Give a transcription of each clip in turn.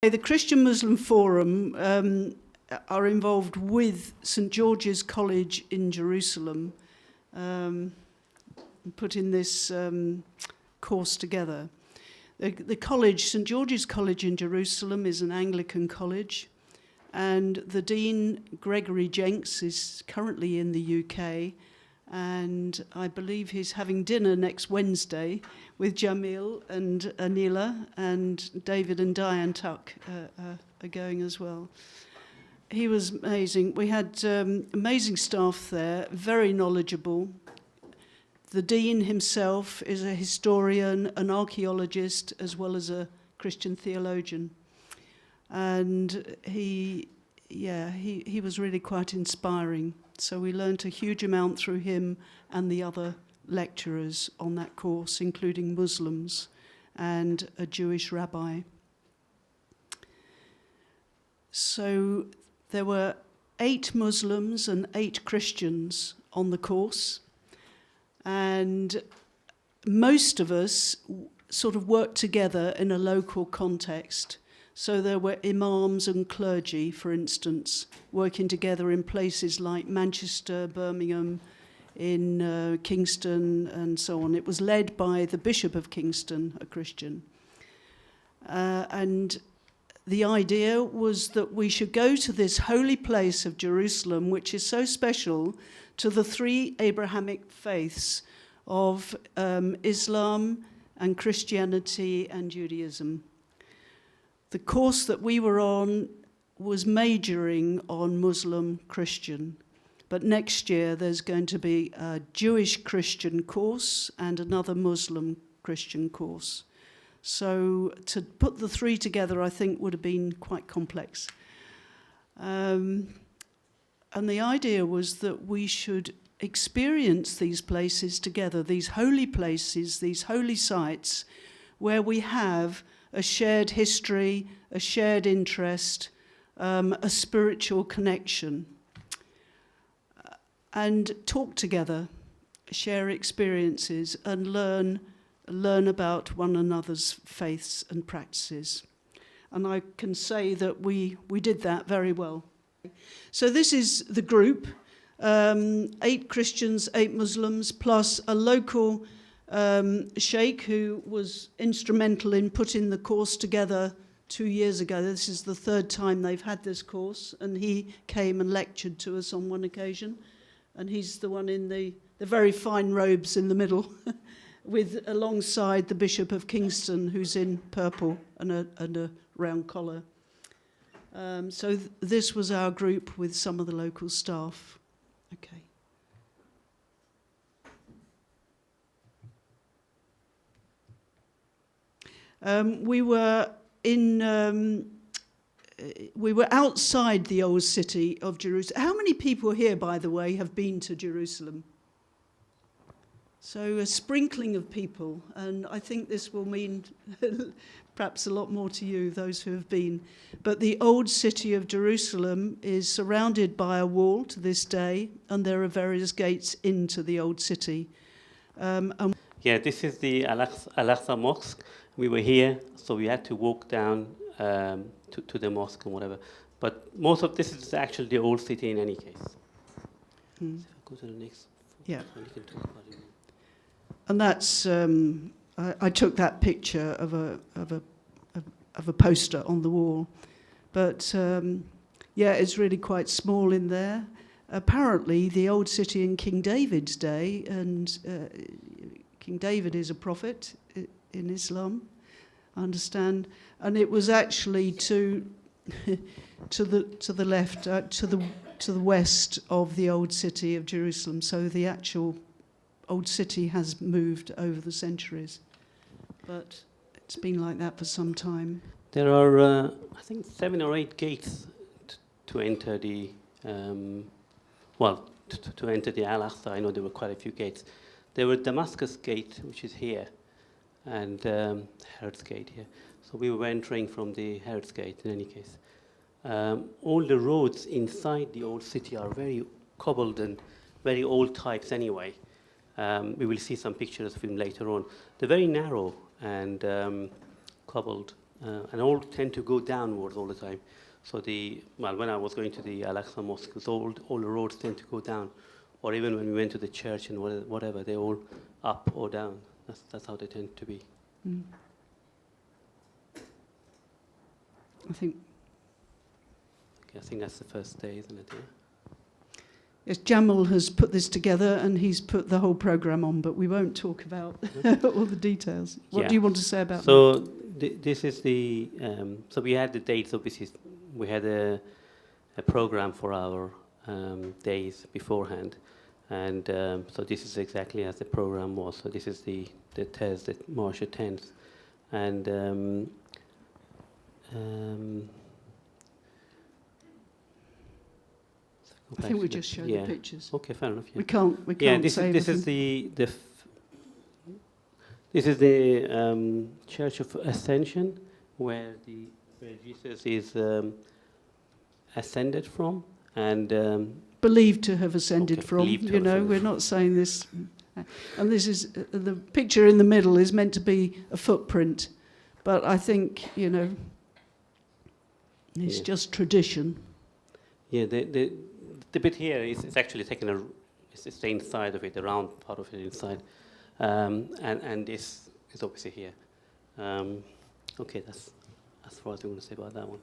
The Christian Muslim Forum are involved with St. George's College in Jerusalem, putting this course together. The college, St. George's College in Jerusalem, is an Anglican college, and the Dean, Gregory Jenks, is currently in the UK, and I believe he's having dinner next Wednesday with Jamil and Anila, and David and Diane Tuck are going as well. He was amazing. We had amazing staff there, very knowledgeable. The Dean himself is a historian, an archaeologist, as well as a Christian theologian. And he was really quite inspiring. So we learnt a huge amount through him and the other lecturers on that course, including Muslims and a Jewish rabbi. So there were 8 Muslims and 8 Christians on the course, and most of us sort of worked together in a local context. So there were imams and clergy, for instance, working together in places like Manchester, Birmingham, in Kingston, and so on. It was led by the Bishop of Kingston, a Christian. And the idea was that we should go to this holy place of Jerusalem, which is so special to the 3 Abrahamic faiths of Islam and Christianity and Judaism. The course that we were on was majoring on Muslim Christian, but next year there's going to be a Jewish Christian course and another Muslim Christian course. So to put the 3 together, I think, would have been quite complex. And the idea was that we should experience these places together, these holy places, these holy sites, where we have a shared history, a shared interest, a spiritual connection, and talk together, share experiences, and learn about one another's faiths and practices. And I can say that we did that very well. So this is the group, 8 Christians, 8 Muslims, plus a local sheikh who was instrumental in putting the course together 2 years ago. This is the 3rd time they've had this course, and he came and lectured to us on one occasion. And he's the one in the very fine robes in the middle, with alongside the Bishop of Kingston, who's in purple and a round collar. So this was our group with some of the local staff. Okay. We were outside the old city of Jerusalem. How many people here, by the way, have been to Jerusalem? So a sprinkling of people, and I think this will mean perhaps a lot more to you, those who have been. But the old city of Jerusalem is surrounded by a wall to this day, and there are various gates into the old city. This is the Alathur Mosque. We were here, so we had to walk down to the mosque and whatever. But most of this is actually the old city in any case. So if I go to the next, yeah. you can talk about it. And that's I took that picture of a poster on the wall, but it's really quite small in there. Apparently, the old city in King David's day, and King David is a prophet in Islam, I understand, and it was actually to the left, to the west of the old city of Jerusalem. So the actual old city has moved over the centuries, but it's been like that for some time. There are, I think, 7 or 8 gates to enter the, to enter the Alathur. I know there were quite a few gates. There were Damascus Gate, which is here, and Herod's Gate here. So we were entering from the Herod's Gate in any case. All the roads inside the old city are very cobbled and very old types anyway. We will see some pictures of them later on. They're very narrow and cobbled and all tend to go downwards all the time. So when I was going to the Al-Aqsa Mosque, all the roads tend to go down, or even when we went to the church and whatever, they're all up or down. That's how they tend to be. Mm. I think that's the first day, isn't it? Yeah? Yes, Jamil has put this together and he's put the whole programme on, but we won't talk about all the details. What do you want to say about that? So this is the, so we had the dates, obviously, we had a programme for our days beforehand, and so this is exactly as the programme was. So this is the Thursday, March the 10th, and I think we just show the pictures. Okay, fair enough. Yeah. We can't. This is the Church of Ascension, where Jesus is ascended from, and believed to have ascended from. You know, we're not saying this. And this is the picture in the middle is meant to be a footprint, but I think it's just tradition. Yeah, the bit here is actually taken it's the inside of it, the round part of it inside, and this is obviously here. Okay, that's as far as I'm going to say about that one.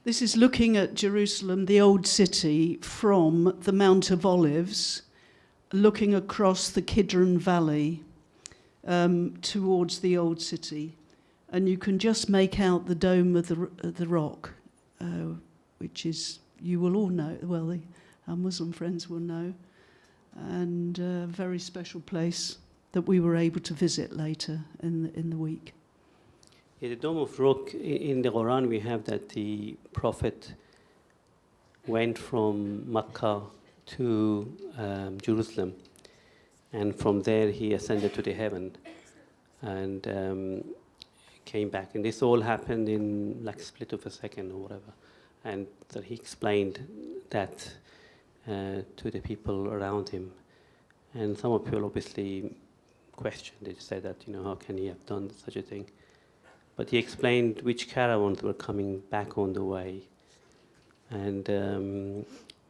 This is looking at Jerusalem, the old city, from the Mount of Olives, looking across the Kidron Valley towards the old city. And you can just make out the dome of the rock, which is, you will all know, well, our Muslim friends will know, and a very special place that we were able to visit later in the week. Yeah, the Dome of Rock, in the Quran we have that the Prophet went from Mecca to Jerusalem, and from there he ascended to the heaven, and came back, and this all happened in like a split of a second or whatever, and that he explained that to the people around him, and some people obviously questioned. They said that how can he have done such a thing, but he explained which caravans were coming back on the way, and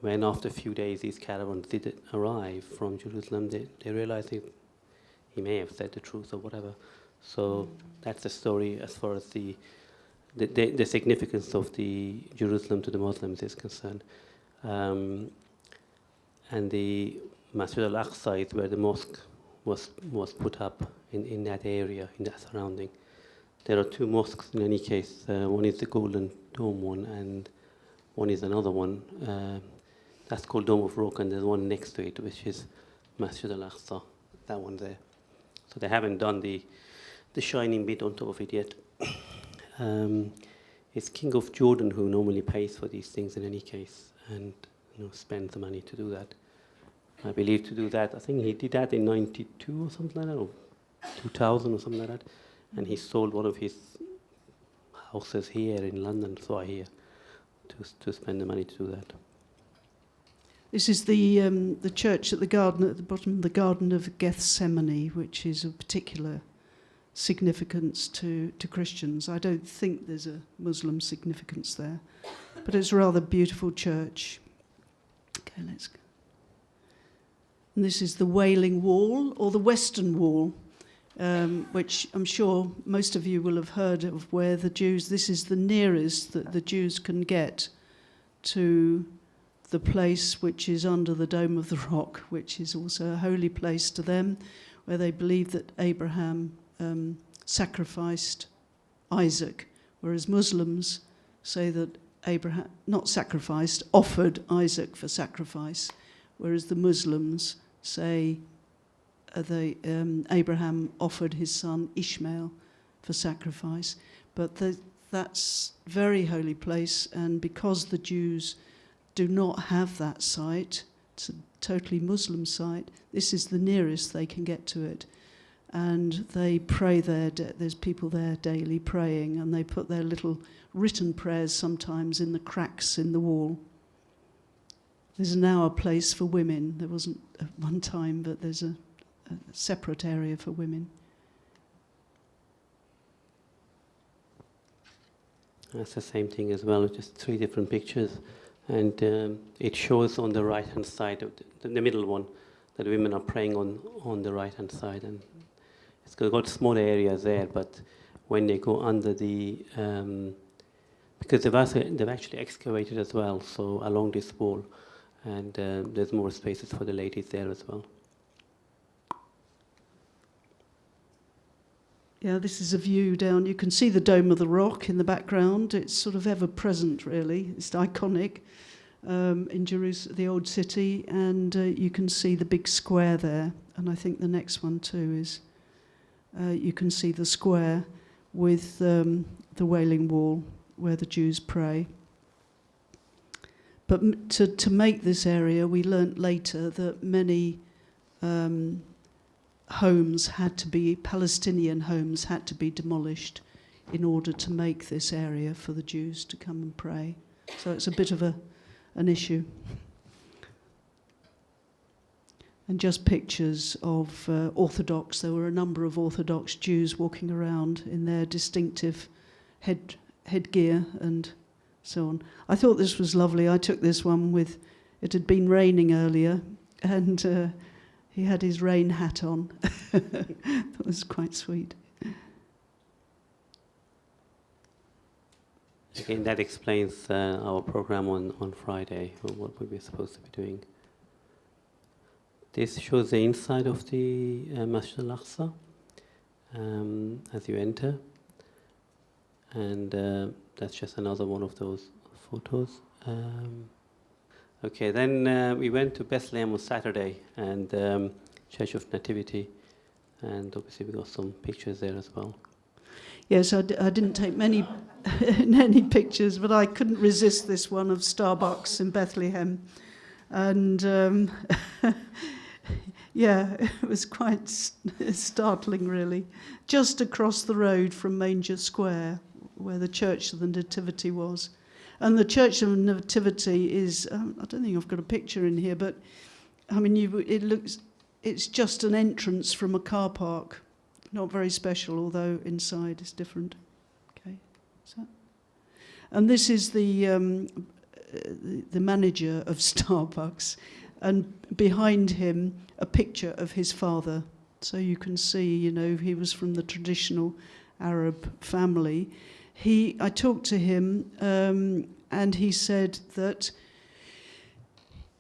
when after a few days these caravans did arrive from Jerusalem, they realized he may have said the truth or whatever. So that's the story as far as the significance of the Jerusalem to the Muslims is concerned. And the Masjid al-Aqsa is where the mosque was put up in that area, in that surrounding. There are two mosques in any case. One is the Golden Dome one, and one is another one. That's called Dome of Rock, and there's one next to it, which is Masjid al-Aqsa, that one there. So they haven't done the shining bit on top of it yet. It's King of Jordan who normally pays for these things in any case, and spends the money to do that. I believe to do that, I think he did that in 92 or something like that, or 2000 or something like that, and he sold one of his houses here in London, so I hear, to spend the money to do that. This is the church at the garden at the bottom, the Garden of Gethsemane, which is of particular significance to Christians. I don't think there's a Muslim significance there, but it's a rather beautiful church. Okay, let's go. And this is the Wailing Wall, or the Western Wall, which I'm sure most of you will have heard of, where this is the nearest that the Jews can get to the place which is under the Dome of the Rock, which is also a holy place to them, where they believe that Abraham sacrificed Isaac, whereas Muslims say that Abraham, not sacrificed, offered Isaac for sacrifice, whereas the Muslims say Abraham offered his son Ishmael for sacrifice. But that's a very holy place, and because the Jews do not have that site, it's a totally Muslim site, this is the nearest they can get to it. And they pray there, there's people there daily praying, and they put their little written prayers sometimes in the cracks in the wall. There's now a place for women. There wasn't at one time, but there's a separate area for women. That's the same thing as well, just 3 different pictures. And it shows on the right-hand side, of the middle one, that women are praying on the right-hand side. And it's got small areas there, but when they go under the... because they've actually excavated as well, so along this wall. And there's more spaces for the ladies there as well. Yeah, this is a view down. You can see the Dome of the Rock in the background. It's sort of ever present, really. It's iconic in Jerusalem, the old city, and you can see the big square there. And I think the next one too is you can see the square with the Wailing Wall where the Jews pray. But to make this area, we learnt later that many homes had to be, Palestinian homes had to be demolished in order to make this area for the Jews to come and pray. So it's a bit of an issue. And just pictures of Orthodox, there were a number of Orthodox Jews walking around in their distinctive headgear and so on. I thought this was lovely. I took this one with, it had been raining earlier, and he had his rain hat on. That was quite sweet. Again, that explains our program on Friday, what we were supposed to be doing. This shows the inside of the Masjid al-Aqsa as you enter. And that's just another one of those photos. Okay, then we went to Bethlehem on Saturday, and Church of Nativity, and obviously we got some pictures there as well. Yes, I didn't take many pictures, but I couldn't resist this one of Starbucks in Bethlehem. And yeah, it was quite startling, really. Just across the road from Manger Square, where the Church of the Nativity was. And the Church of the Nativity is, I don't think I've got a picture in here, but I mean, it's just an entrance from a car park. Not very special, although inside is different. Okay, and this is the manager of Starbucks, and behind him a picture of his father. So you can see, you know, he was from the traditional Arab family. I talked to him, and he said that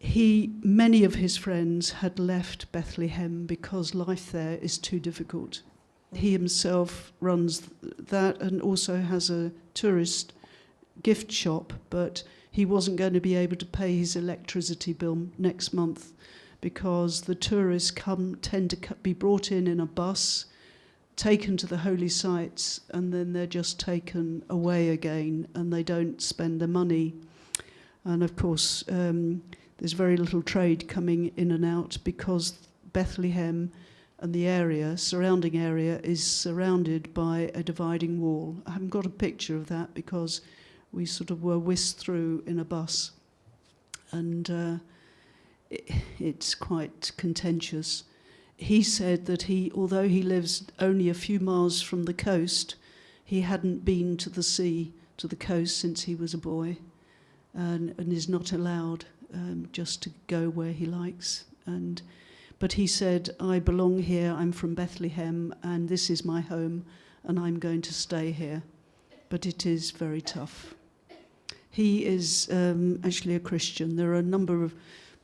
many of his friends had left Bethlehem because life there is too difficult. He himself runs that and also has a tourist gift shop, but he wasn't going to be able to pay his electricity bill next month because the tourists tend to be brought in a bus, taken to the holy sites, and then they're just taken away again, and they don't spend the money. And of course, there's very little trade coming in and out because Bethlehem and the surrounding area is surrounded by a dividing wall. I haven't got a picture of that because we sort of were whisked through in a bus. And it's quite contentious. He said that although he lives only a few miles from the coast, he hadn't been to the sea, to the coast, since he was a boy, and is not allowed just to go where he likes. But he said, I belong here, I'm from Bethlehem, and this is my home, and I'm going to stay here. But it is very tough. He is actually a Christian. There are a number of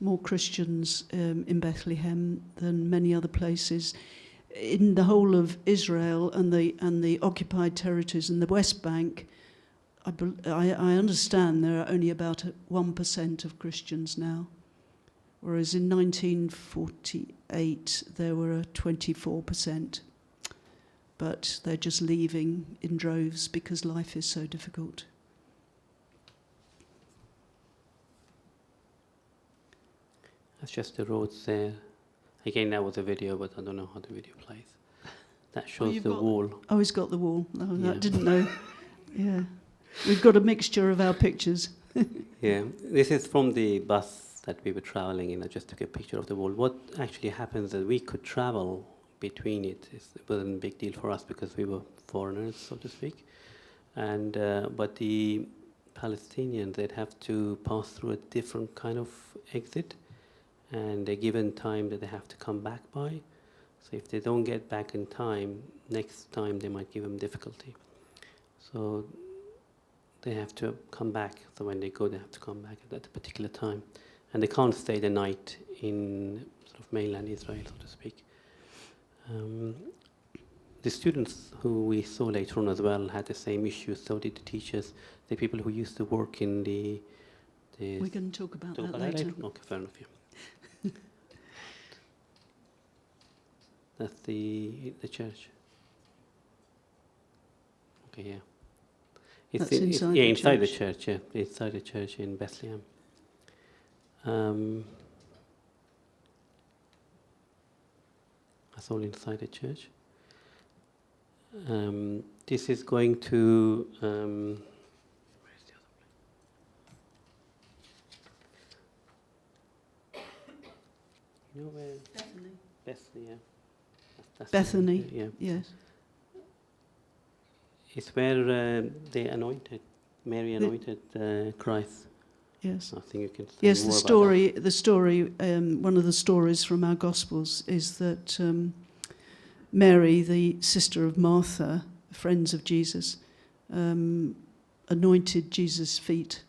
more Christians in Bethlehem than many other places. In the whole of Israel and the occupied territories in the West Bank, I understand there are only about 1% of Christians now, whereas in 1948 there were 24%. But they're just leaving in droves because life is so difficult. That's just the roads there. Again, that was a video, but I don't know how the video plays. That shows the wall. Oh, he's got the wall. Oh, Yeah. I didn't know. Yeah. We've got a mixture of our pictures. Yeah, this is from the bus that we were traveling in. I just took a picture of the wall. What actually happens is we could travel between it. It wasn't a big deal for us because we were foreigners, so to speak. and but the Palestinians, they'd have to pass through a different kind of exit, and they're given time that they have to come back by. So if they don't get back in time, next time they might give them difficulty. So they have to come back. So when they go, they have to come back at a particular time. And they can't stay the night in sort of mainland Israel, so to speak. The students who we saw later on as well had the same issues, so did the teachers, the people who used to work in the We're going to talk about that later. Okay, fair enough, yeah. That's the church. Okay, yeah. That's inside inside the the church, yeah. Inside the church in Bethlehem. That's all inside the church. This is going to... where's the other place? You know where... Bethany. Bethany, yeah. That's Bethany, yeah. yes. It's where they anointed, Mary anointed Christ. Yes. I think you can say Yes, more the story, one of the stories from our Gospels is that Mary, the sister of Martha, friends of Jesus, anointed Jesus' feet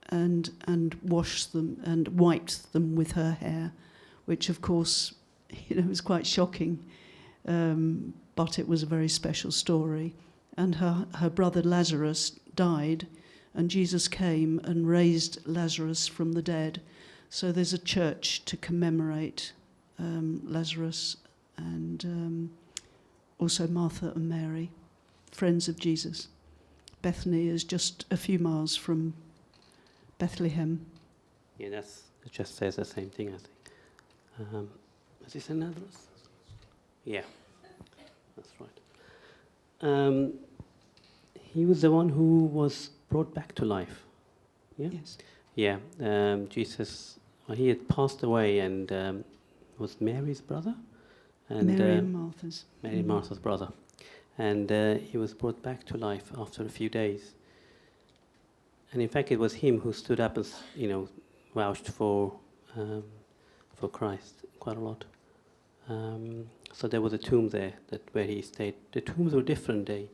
and washed them and wiped them with her hair, which of course, was quite shocking, but it was a very special story. And her brother Lazarus died, and Jesus came and raised Lazarus from the dead. So there's a church to commemorate Lazarus and also Martha and Mary, friends of Jesus. Bethany is just a few miles from Bethlehem. Yeah, it just says the same thing, I think. Is this another? Yeah, that's right. He was the one who was brought back to life. Yeah? Yes. Yeah, Jesus, he had passed away and was Mary's brother? And, Mary and Martha's. Mary and Martha's brother. And he was brought back to life after a few days. And in fact, it was him who stood up and, vouched for Christ quite a lot. So there was a tomb there where he stayed. The tombs were different. They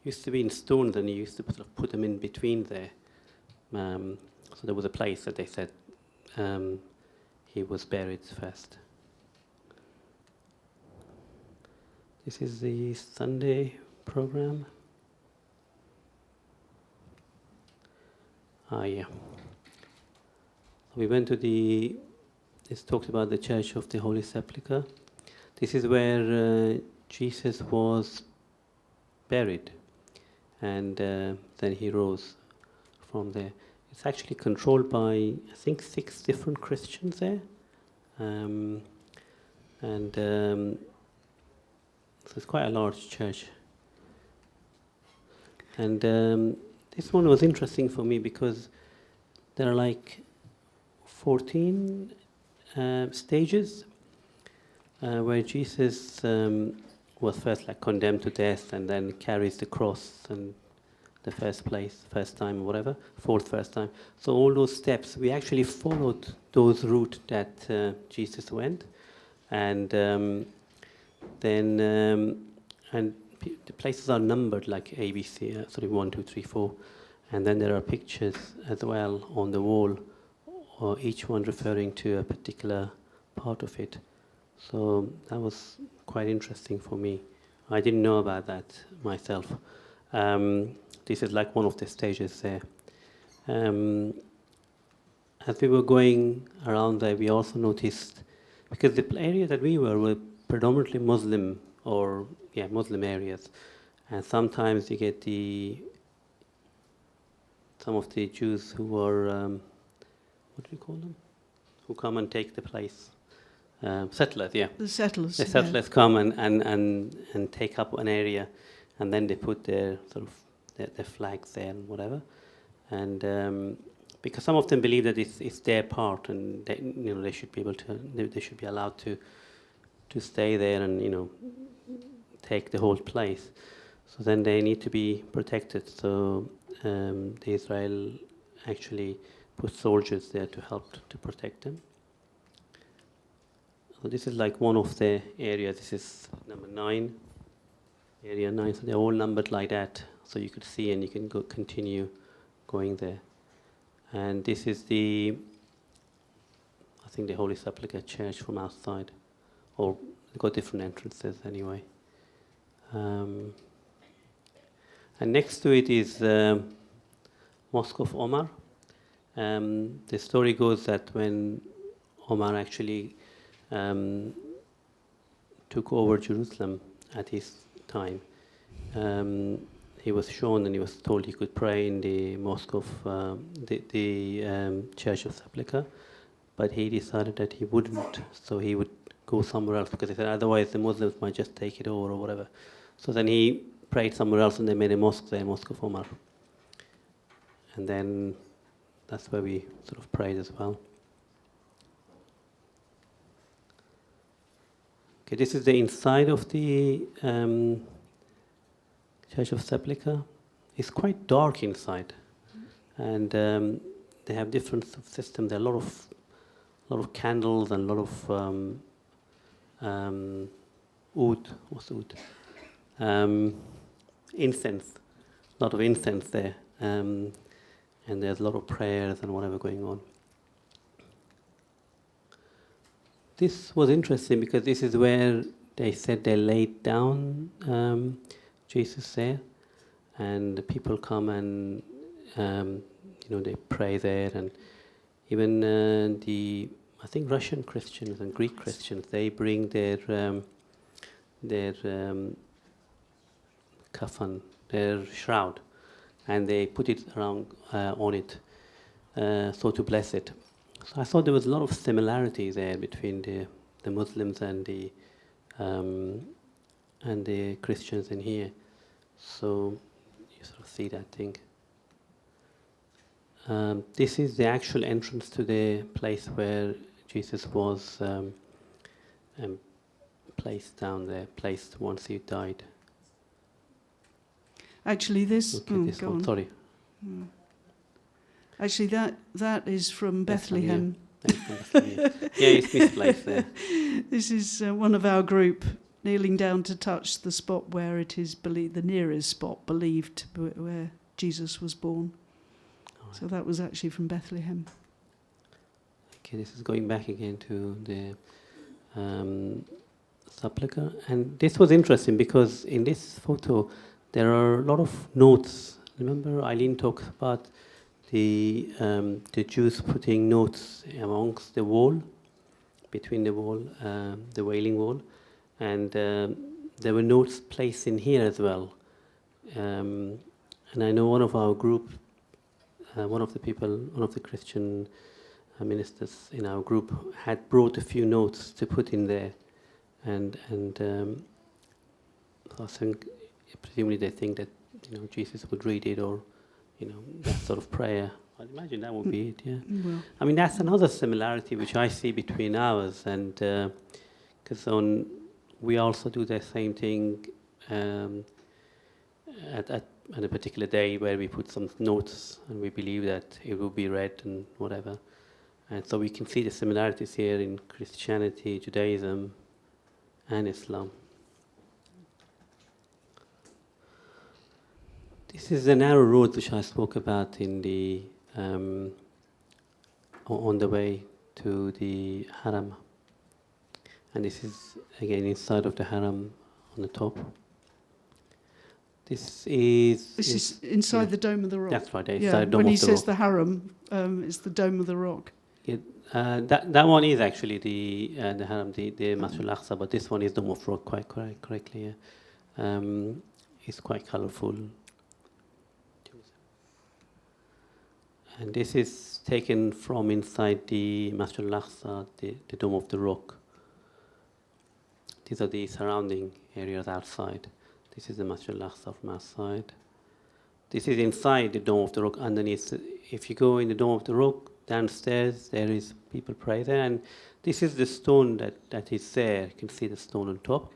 used to be in stone, and he used to sort of put them in between there. So there was a place that they said he was buried first. This is the Sunday program. Yeah. We went to this talks about the Church of the Holy Sepulchre. This is where Jesus was buried, and then he rose from there. It's actually controlled by, I think, 6 different Christians there. So it's quite a large church. And this one was interesting for me because there are like 14 stages where Jesus was first condemned to death and then carries the cross and the first time, whatever, first time. So all those steps, we actually followed those route that Jesus went, and then the places are numbered like ABC, 1, 2, 3, 4, and then there are pictures as well on the wall, or each one referring to a particular part of it. So that was quite interesting for me. I didn't know about that myself. This is like one of the stages there. As we were going around there, we also noticed, because the area that we were predominantly Muslim, Muslim areas, and sometimes you get some of the Jews who are, what do you call them? Who come and take the place. Settlers, yeah. The settlers. The settlers come and take up an area, and then they put their their flags there and whatever, and because some of them believe that it's their part, and they should be able to, they should be allowed to stay there and take the whole place. So then they need to be protected. So the Israel actually put soldiers there to help to protect them. So this is like one of the areas. This is number 9, area 9. So they're all numbered like that. So you could see and you can go continue going there. And this is the, I think, the Holy Sepulchre Church from outside. Or they've got different entrances anyway. And next to it is Mosque of Omar. The story goes that when Omar actually took over Jerusalem at his time, he was shown and he was told he could pray in the mosque of the Church of Sepulchre, but he decided that he wouldn't, so he would go somewhere else because he said otherwise the Muslims might just take it over or whatever. So then he prayed somewhere else and they made a mosque there, Mosque of Omar. And then that's where we sort of prayed as well. Okay, this is the inside of the Church of Sepulchre. It's quite dark inside, and they have different systems. There are a lot of candles and a lot of oud. What's oud? Incense. A lot of incense there, and there's a lot of prayers and whatever going on. This was interesting because this is where they said they laid down Jesus there, and the people come and they pray there, and even I think Russian Christians and Greek Christians, they bring their kafan, their shroud, and they put it around on it, so to bless it. So I thought there was a lot of similarity there between the Muslims and the Christians in here. So you sort of see that thing. This is the actual entrance to the place where Jesus was placed down there, placed once he died. Actually, this. Okay, this one. Sorry. Actually, that is from Bethlehem. Yeah, it's misplaced there. This is one of our group kneeling down to touch the spot where it is believed, the nearest spot believed where Jesus was born. Right. So that was actually from Bethlehem. Okay, this is going back again to the Sepulchre. And this was interesting because in this photo there are a lot of notes. Remember Eileen talked about the Jews putting notes amongst the wall, between the wall, the Wailing Wall, and there were notes placed in here as well. And I know one of our group, one of the Christian ministers in our group had brought a few notes to put in there, and I think presumably they think that Jesus would read it, or that sort of prayer. I'd imagine that would be it, yeah. Well, I mean, that's another similarity which I see between ours, and because we also do the same thing at a particular day where we put some notes and we believe that it will be read and whatever. And so we can see the similarities here in Christianity, Judaism, and Islam. This is the narrow road which I spoke about in the on the way to the Haram, and this is again inside of the Haram on the top. This is inside the Dome of the Rock. That's right. Inside yeah, Dome of the when he Rock. says the Haram, it's the Dome of the Rock. Yeah, that one is actually the Haram, the Masjid al-Aqsa, but this one is Dome of the Rock, quite correctly. Yeah. It's quite colourful. And this is taken from inside the Masjid al-Aqsa, the Dome of the Rock. These are the surrounding areas outside. This is the Masjid al-Aqsa from outside. This is inside the Dome of the Rock. Underneath, if you go in the Dome of the Rock, downstairs there is people pray there. And this is the stone that is there. You can see the stone on top.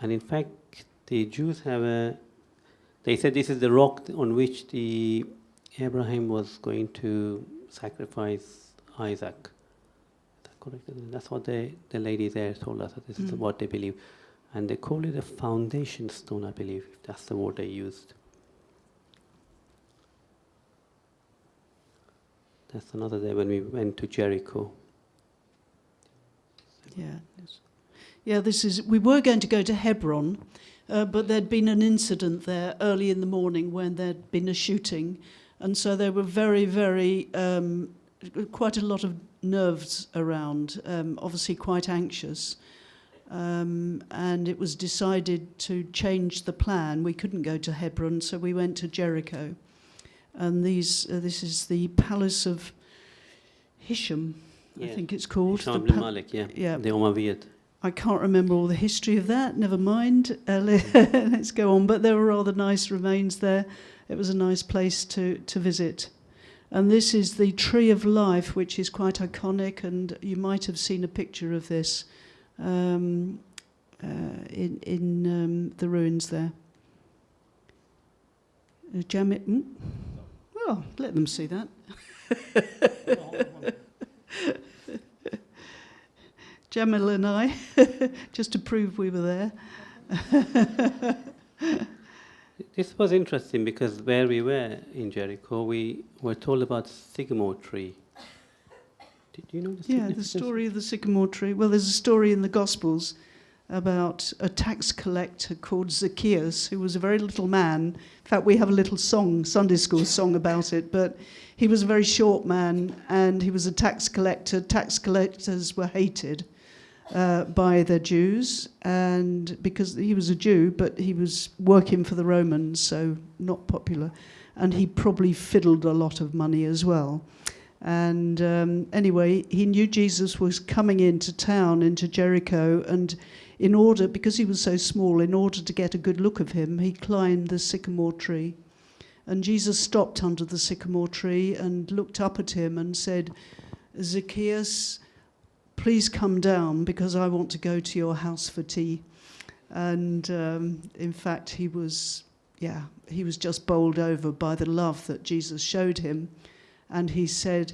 And in fact, the Jews have they said this is the rock on which the Abraham was going to sacrifice Isaac. Is that correct? That's what the lady there told us, that this is what they believe. And they call it a foundation stone, I believe, if that's the word they used. That's another day when we went to Jericho. Yeah. Yeah, we were going to go to Hebron, but there'd been an incident there early in the morning when there'd been a shooting. And so there were very, very, quite a lot of nerves around, obviously quite anxious. And it was decided to change the plan. We couldn't go to Hebron, so we went to Jericho. And this is the palace of Hashim, I think it's called. Hisham bin Malik, the Umayyad. I can't remember all the history of that, never mind. Let's go on. But there were rather nice remains there. It was a nice place to visit. And this is the Tree of Life, which is quite iconic, and you might have seen a picture of this in the ruins there. Jamil, well, let them see that. Jamil and I, just to prove we were there. This was interesting because where we were in Jericho, we were told about sycamore tree. Did you know the the story of the sycamore tree? Well, there's a story in the Gospels about a tax collector called Zacchaeus, who was a very little man. In fact, we have a little song, Sunday school song about it, but he was a very short man, and he was a tax collector. Tax collectors were hated by the Jews, and because he was a Jew, but he was working for the Romans, so not popular, and he probably fiddled a lot of money as well. And anyway, he knew Jesus was coming into town, into Jericho, and because he was so small, in order to get a good look of him, he climbed the sycamore tree. And Jesus stopped under the sycamore tree and looked up at him and said, "Zacchaeus, please come down, because I want to go to your house for tea." And in fact, he was just bowled over by the love that Jesus showed him. And he said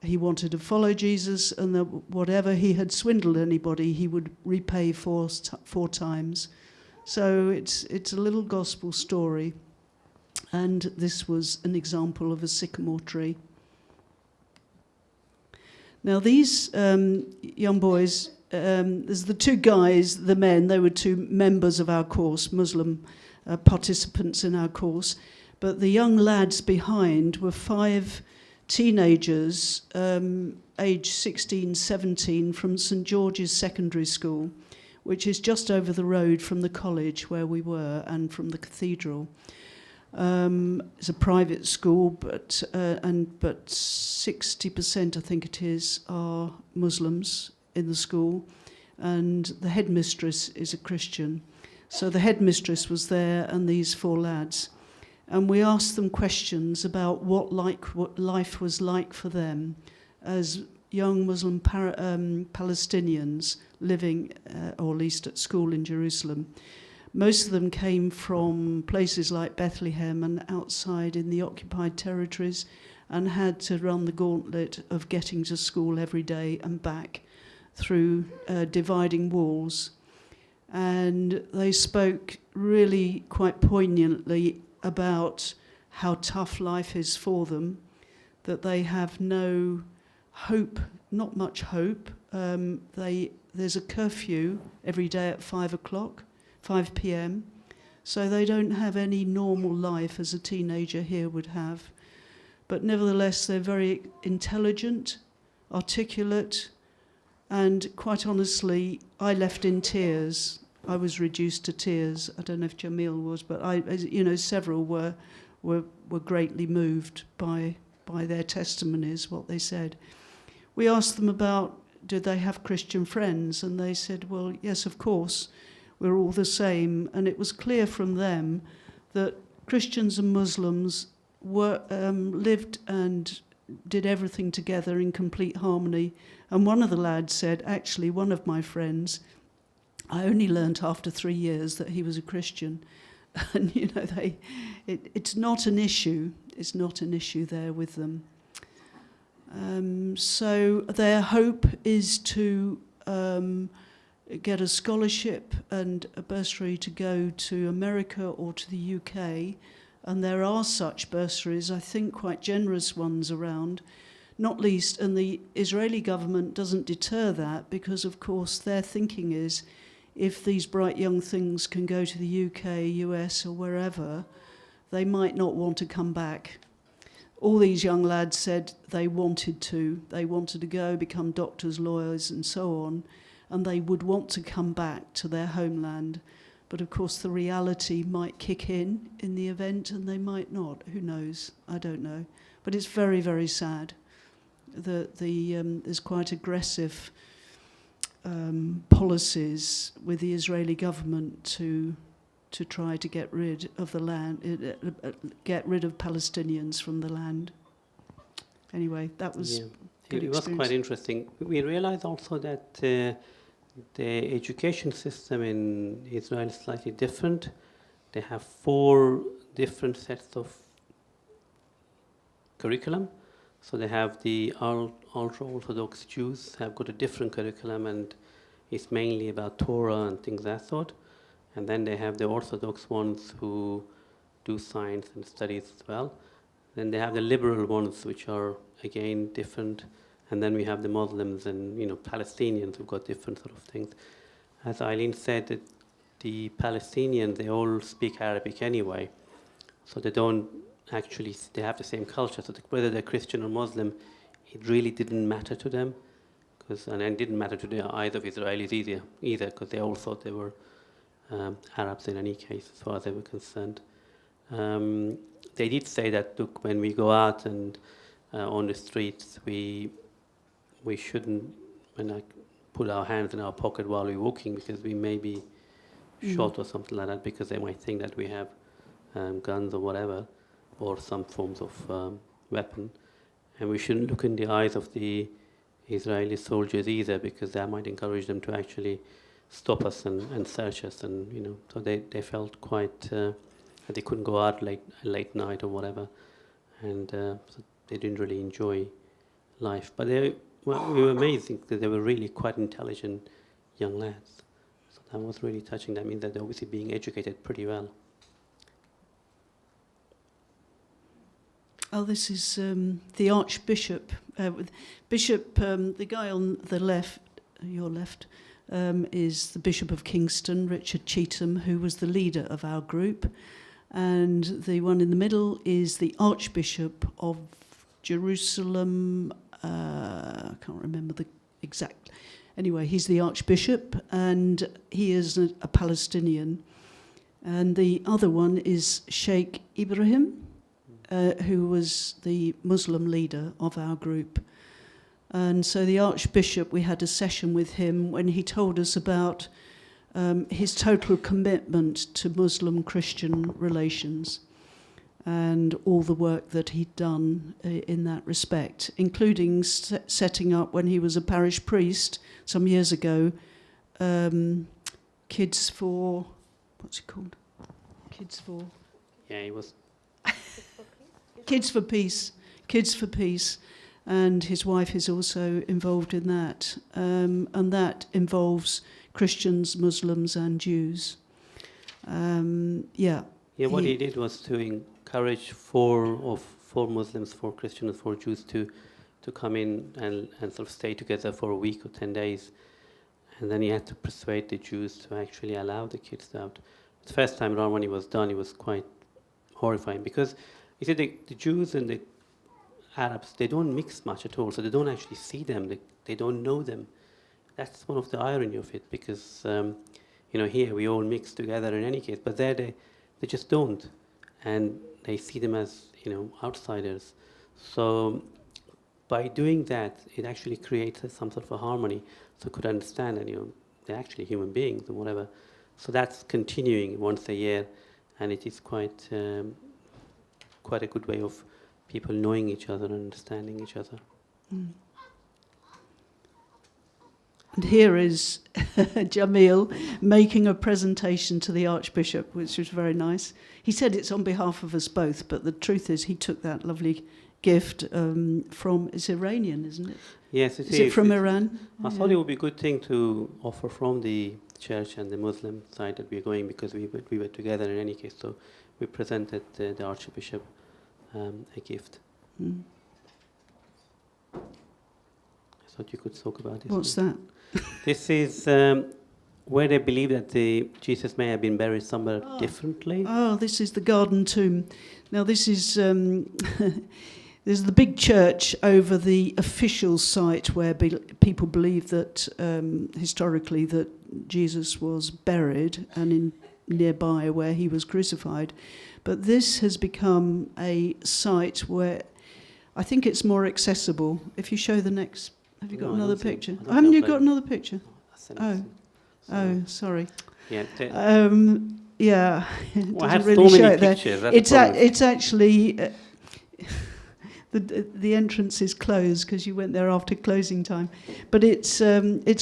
he wanted to follow Jesus, and that whatever he had swindled anybody, he would repay four times. So it's a little gospel story. And this was an example of a sycamore tree. Now these young boys, there's the two guys, the men, they were two members of our course, Muslim participants in our course. But the young lads behind were 5 teenagers, aged 16, 17, from St. George's Secondary School, which is just over the road from the college where we were and from the cathedral. It's a private school, but 60%, I think it is, are Muslims in the school, and the headmistress is a Christian. So the headmistress was there, and these 4 lads. And we asked them questions about what life was like for them as young Muslim Palestinians living, or at least at school in Jerusalem. Most of them came from places like Bethlehem and outside in the occupied territories, and had to run the gauntlet of getting to school every day and back through dividing walls. And they spoke really quite poignantly about how tough life is for them, that they have no hope, not much hope. There's a curfew every day at 5 p.m, so they don't have any normal life as a teenager here would have. But nevertheless, they're very intelligent, articulate, and quite honestly, I left in tears. I was reduced to tears. I don't know if Jamil was, but several were greatly moved by their testimonies, what they said. We asked them about, did they have Christian friends? And they said, well, yes, of course, we're all the same. And it was clear from them that Christians and Muslims were lived and did everything together in complete harmony. And one of the lads said, actually, one of my friends, I only learnt after 3 years that he was a Christian. And, you know, it's not an issue. It's not an issue there with them. So their hope is to get a scholarship and a bursary to go to America or to the UK. And there are such bursaries, I think quite generous ones around, not least, and the Israeli government doesn't deter that because, of course, their thinking is if these bright young things can go to the UK, US, or wherever, they might not want to come back. All these young lads said they wanted to. They wanted to go, become doctors, lawyers, and so on, and they would want to come back to their homeland. But of course, the reality might kick in the event, and they might not. Who knows? I don't know. But it's very, very sad. There's quite aggressive policies with the Israeli government to try to get rid of the land, get rid of Palestinians from the land. Anyway, that was good It was experience. quite interesting. We realized also that the education system in Israel is slightly different. They have 4 different sets of curriculum. So they have the ultra-Orthodox Jews have got a different curriculum, and it's mainly about Torah and things that sort. And then they have the Orthodox ones who do science and studies as well. Then they have the liberal ones, which are again different. And then we have the Muslims and Palestinians who've got different sort of things. As Eileen said, that the Palestinians, they all speak Arabic anyway, so they don't actually, they have the same culture. So whether they're Christian or Muslim, it really didn't matter to them, and it didn't matter to either of Israelis either, because they all thought they were Arabs in any case, as far as they were concerned. They did say that, look, when we go out and on the streets, we shouldn't put our hands in our pocket while we're walking, because we may be shot or something like that, because they might think that we have guns or whatever, or some forms of weapon. And we shouldn't look in the eyes of the Israeli soldiers either, because that might encourage them to actually stop us and search us. And so they felt quite that they couldn't go out late night or whatever, and so they didn't really enjoy life. But we were amazing, because they were really quite intelligent young lads. So that was really touching. That means that they're obviously being educated pretty well. Oh, this is the Archbishop. The guy on the left, your left, is the Bishop of Kingston, Richard Cheetham, who was the leader of our group. And the one in the middle is the Archbishop of Jerusalem. I can't remember the exact. Anyway, he's the Archbishop, and he is a Palestinian. And the other one is Sheikh Ibrahim, who was the Muslim leader of our group. And so the Archbishop, we had a session with him when he told us about his total commitment to Muslim-Christian relations and all the work that he'd done in that respect, including setting up, when he was a parish priest some years ago, Kids for... What's it called? Kids for... Yeah, it was... Kids for Peace. Kids for Peace. And his wife is also involved in that. And that involves Christians, Muslims, and Jews. Yeah, what he did was to encourage four Muslims, 4 Christians, 4 Jews to come in and sort of stay together for a week or 10 days. And then he had to persuade the Jews to actually allow the kids out. The first time around when he was done, it was quite horrifying, because he said the Jews and the Arabs, they don't mix much at all, so they don't actually see them, they don't know them. That's one of the irony of it, because here we all mix together in any case, but there they just don't, and they see them as outsiders. So by doing that, it actually creates some sort of a harmony, so could understand that they're actually human beings and whatever. So that's continuing once a year, and it is quite a good way of people knowing each other and understanding each other. And here is Jamil making a presentation to the Archbishop, which was very nice. He said it's on behalf of us both, but the truth is he took that lovely gift from, it's Iranian, isn't it? Yes, it is. Is it from Iran? I thought it would be a good thing to offer from the church and the Muslim side that we're going, because we were together in any case. So we presented the Archbishop a gift. Mm. I thought you could talk about this. What's that? This is where they believe that Jesus may have been buried somewhere differently. Oh, this is the garden tomb. Now this is there's the big church over the official site where people believe that historically that Jesus was buried, and in nearby where he was crucified. But this has become a site where I think it's more accessible. If you show the next, have you got another picture? Haven't you got another picture? Oh, sorry. Yeah. Yeah, it Well, I have doesn't really so show many it there. pictures. That's the problem. It's actually the entrance is closed because you went there after closing time. But it's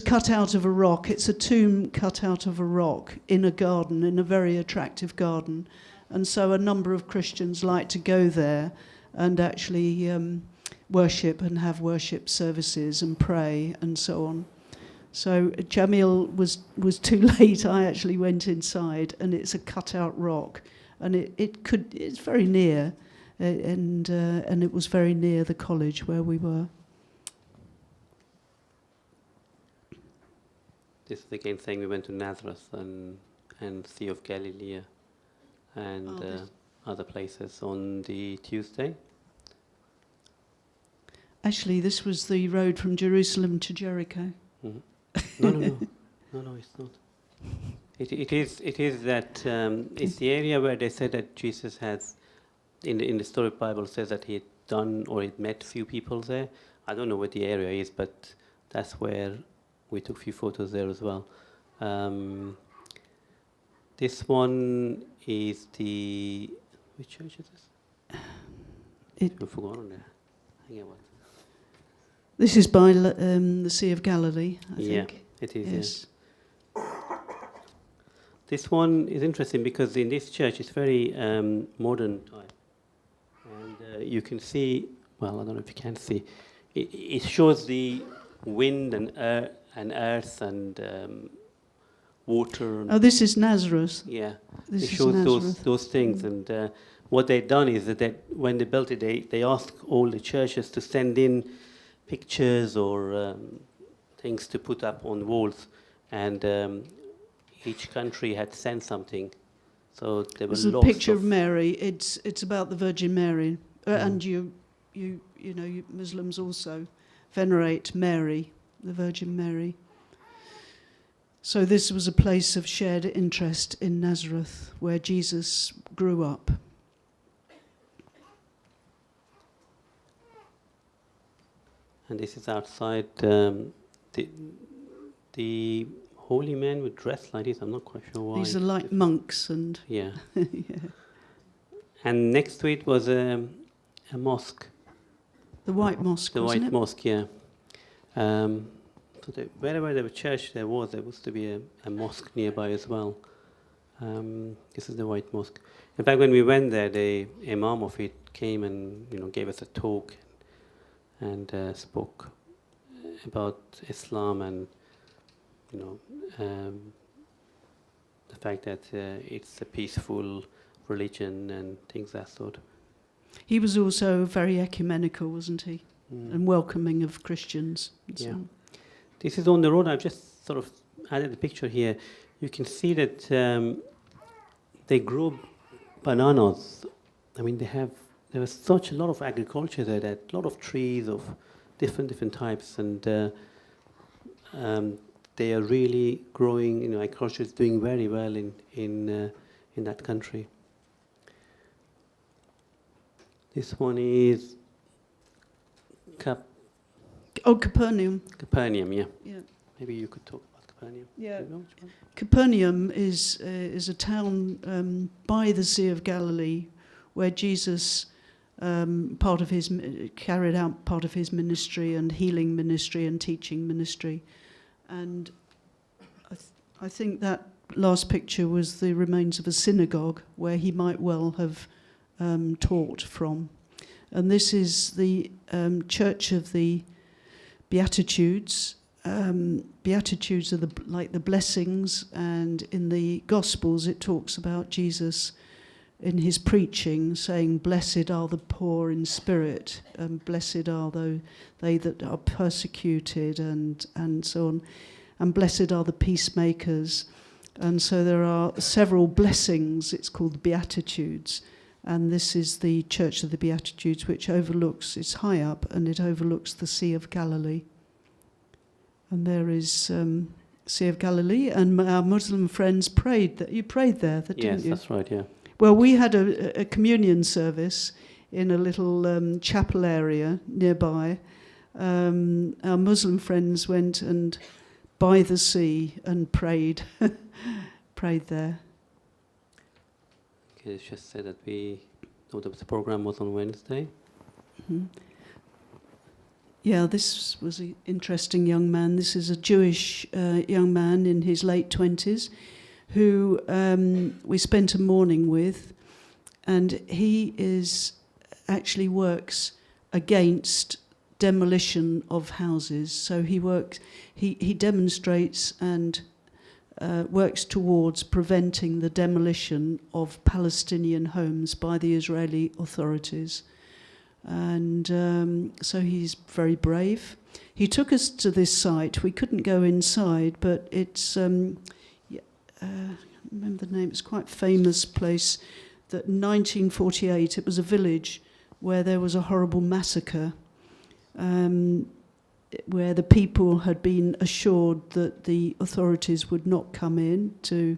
cut out of a rock. It's a tomb cut out of a rock in a garden, in a very attractive garden, and so a number of Christians like to go there and actually worship and have worship services and pray and so on. So Jamil was too late. I actually went inside, and it's a cut-out rock, and it's very near, and it was very near the college where we were. This is again saying we went to Nazareth and Sea of Galilee and other places on the Tuesday. Actually, this was the road from Jerusalem to Jericho. Mm-hmm. No, it's not. It is that it's the area where they said that Jesus has, in the historic Bible says that he had done or he'd met few people there. I don't know what the area is, but that's where we took a few photos there as well. This one is which church is this? I've forgotten there. Hang on. This is by the Sea of Galilee, I think. Yeah, it is. Yes. Yeah. This one is interesting because in this church it's very modern type, and you can see. Well, I don't know if you can see. It shows the wind and earth and water. Oh, this is Nazareth. Yeah, This it is shows Nazareth. those things, and what they've done is that when they built it, they asked all the churches to send in pictures or things to put up on walls, and each country had sent something. So there were There's a lots picture of Mary. It's about the Virgin Mary, and you Muslims also venerate Mary, the Virgin Mary. So this was a place of shared interest in Nazareth, where Jesus grew up. And this is outside. The holy men would dress like this. I'm not quite sure why. These are like monks, and Yeah. yeah. And next to it was a mosque. The White Mosque, The wasn't White it? Mosque, yeah. So wherever there was a church, there was to be a mosque nearby as well. This is the White Mosque. In fact, when we went there, the imam of it came and gave us a talk and spoke about Islam and the fact that it's a peaceful religion and things that sort. He was also very ecumenical, wasn't he? Mm. And welcoming of Christians. And so Yeah. on. This is on the road. I've just sort of added the picture here. You can see that they grow bananas. I mean, there was such a lot of agriculture there, that a lot of trees of different types, and they are really growing. Agriculture is doing very well in that country. This one is Copernum. Copernum, yeah. Yeah. Maybe you could talk about Copernum. Yeah. Do you know which one? Copernum is a town by the Sea of Galilee where Jesus carried out part of his ministry and healing ministry and teaching ministry, And I think that last picture was the remains of a synagogue where he might well have taught from. And this is the Church of the Beatitudes. Beatitudes are like the blessings, and in the Gospels it talks about Jesus in his preaching saying, "Blessed are the poor in spirit, and blessed are they that are persecuted," and so on, and blessed are the peacemakers. And so there are several blessings. It's called the Beatitudes. And this is the Church of the Beatitudes, which overlooks, it's high up, and it overlooks the Sea of Galilee. And there is Sea of Galilee, and our Muslim friends prayed. You prayed there, didn't you? Yes, that's right, yeah. Well, we had a communion service in a little chapel area nearby. Our Muslim friends went and by the sea and prayed, prayed there. Okay, let's just say that we know that the program was on Wednesday. Mm-hmm. Yeah, this was an interesting young man. This is a Jewish young man in his late 20s who we spent a morning with, and he actually works against demolition of houses. So he demonstrates and works towards preventing the demolition of Palestinian homes by the Israeli authorities. And so he's very brave. He took us to this site. We couldn't go inside, but it's, I remember the name, it's quite a famous place, that in 1948 it was a village where there was a horrible massacre, where the people had been assured that the authorities would not come in to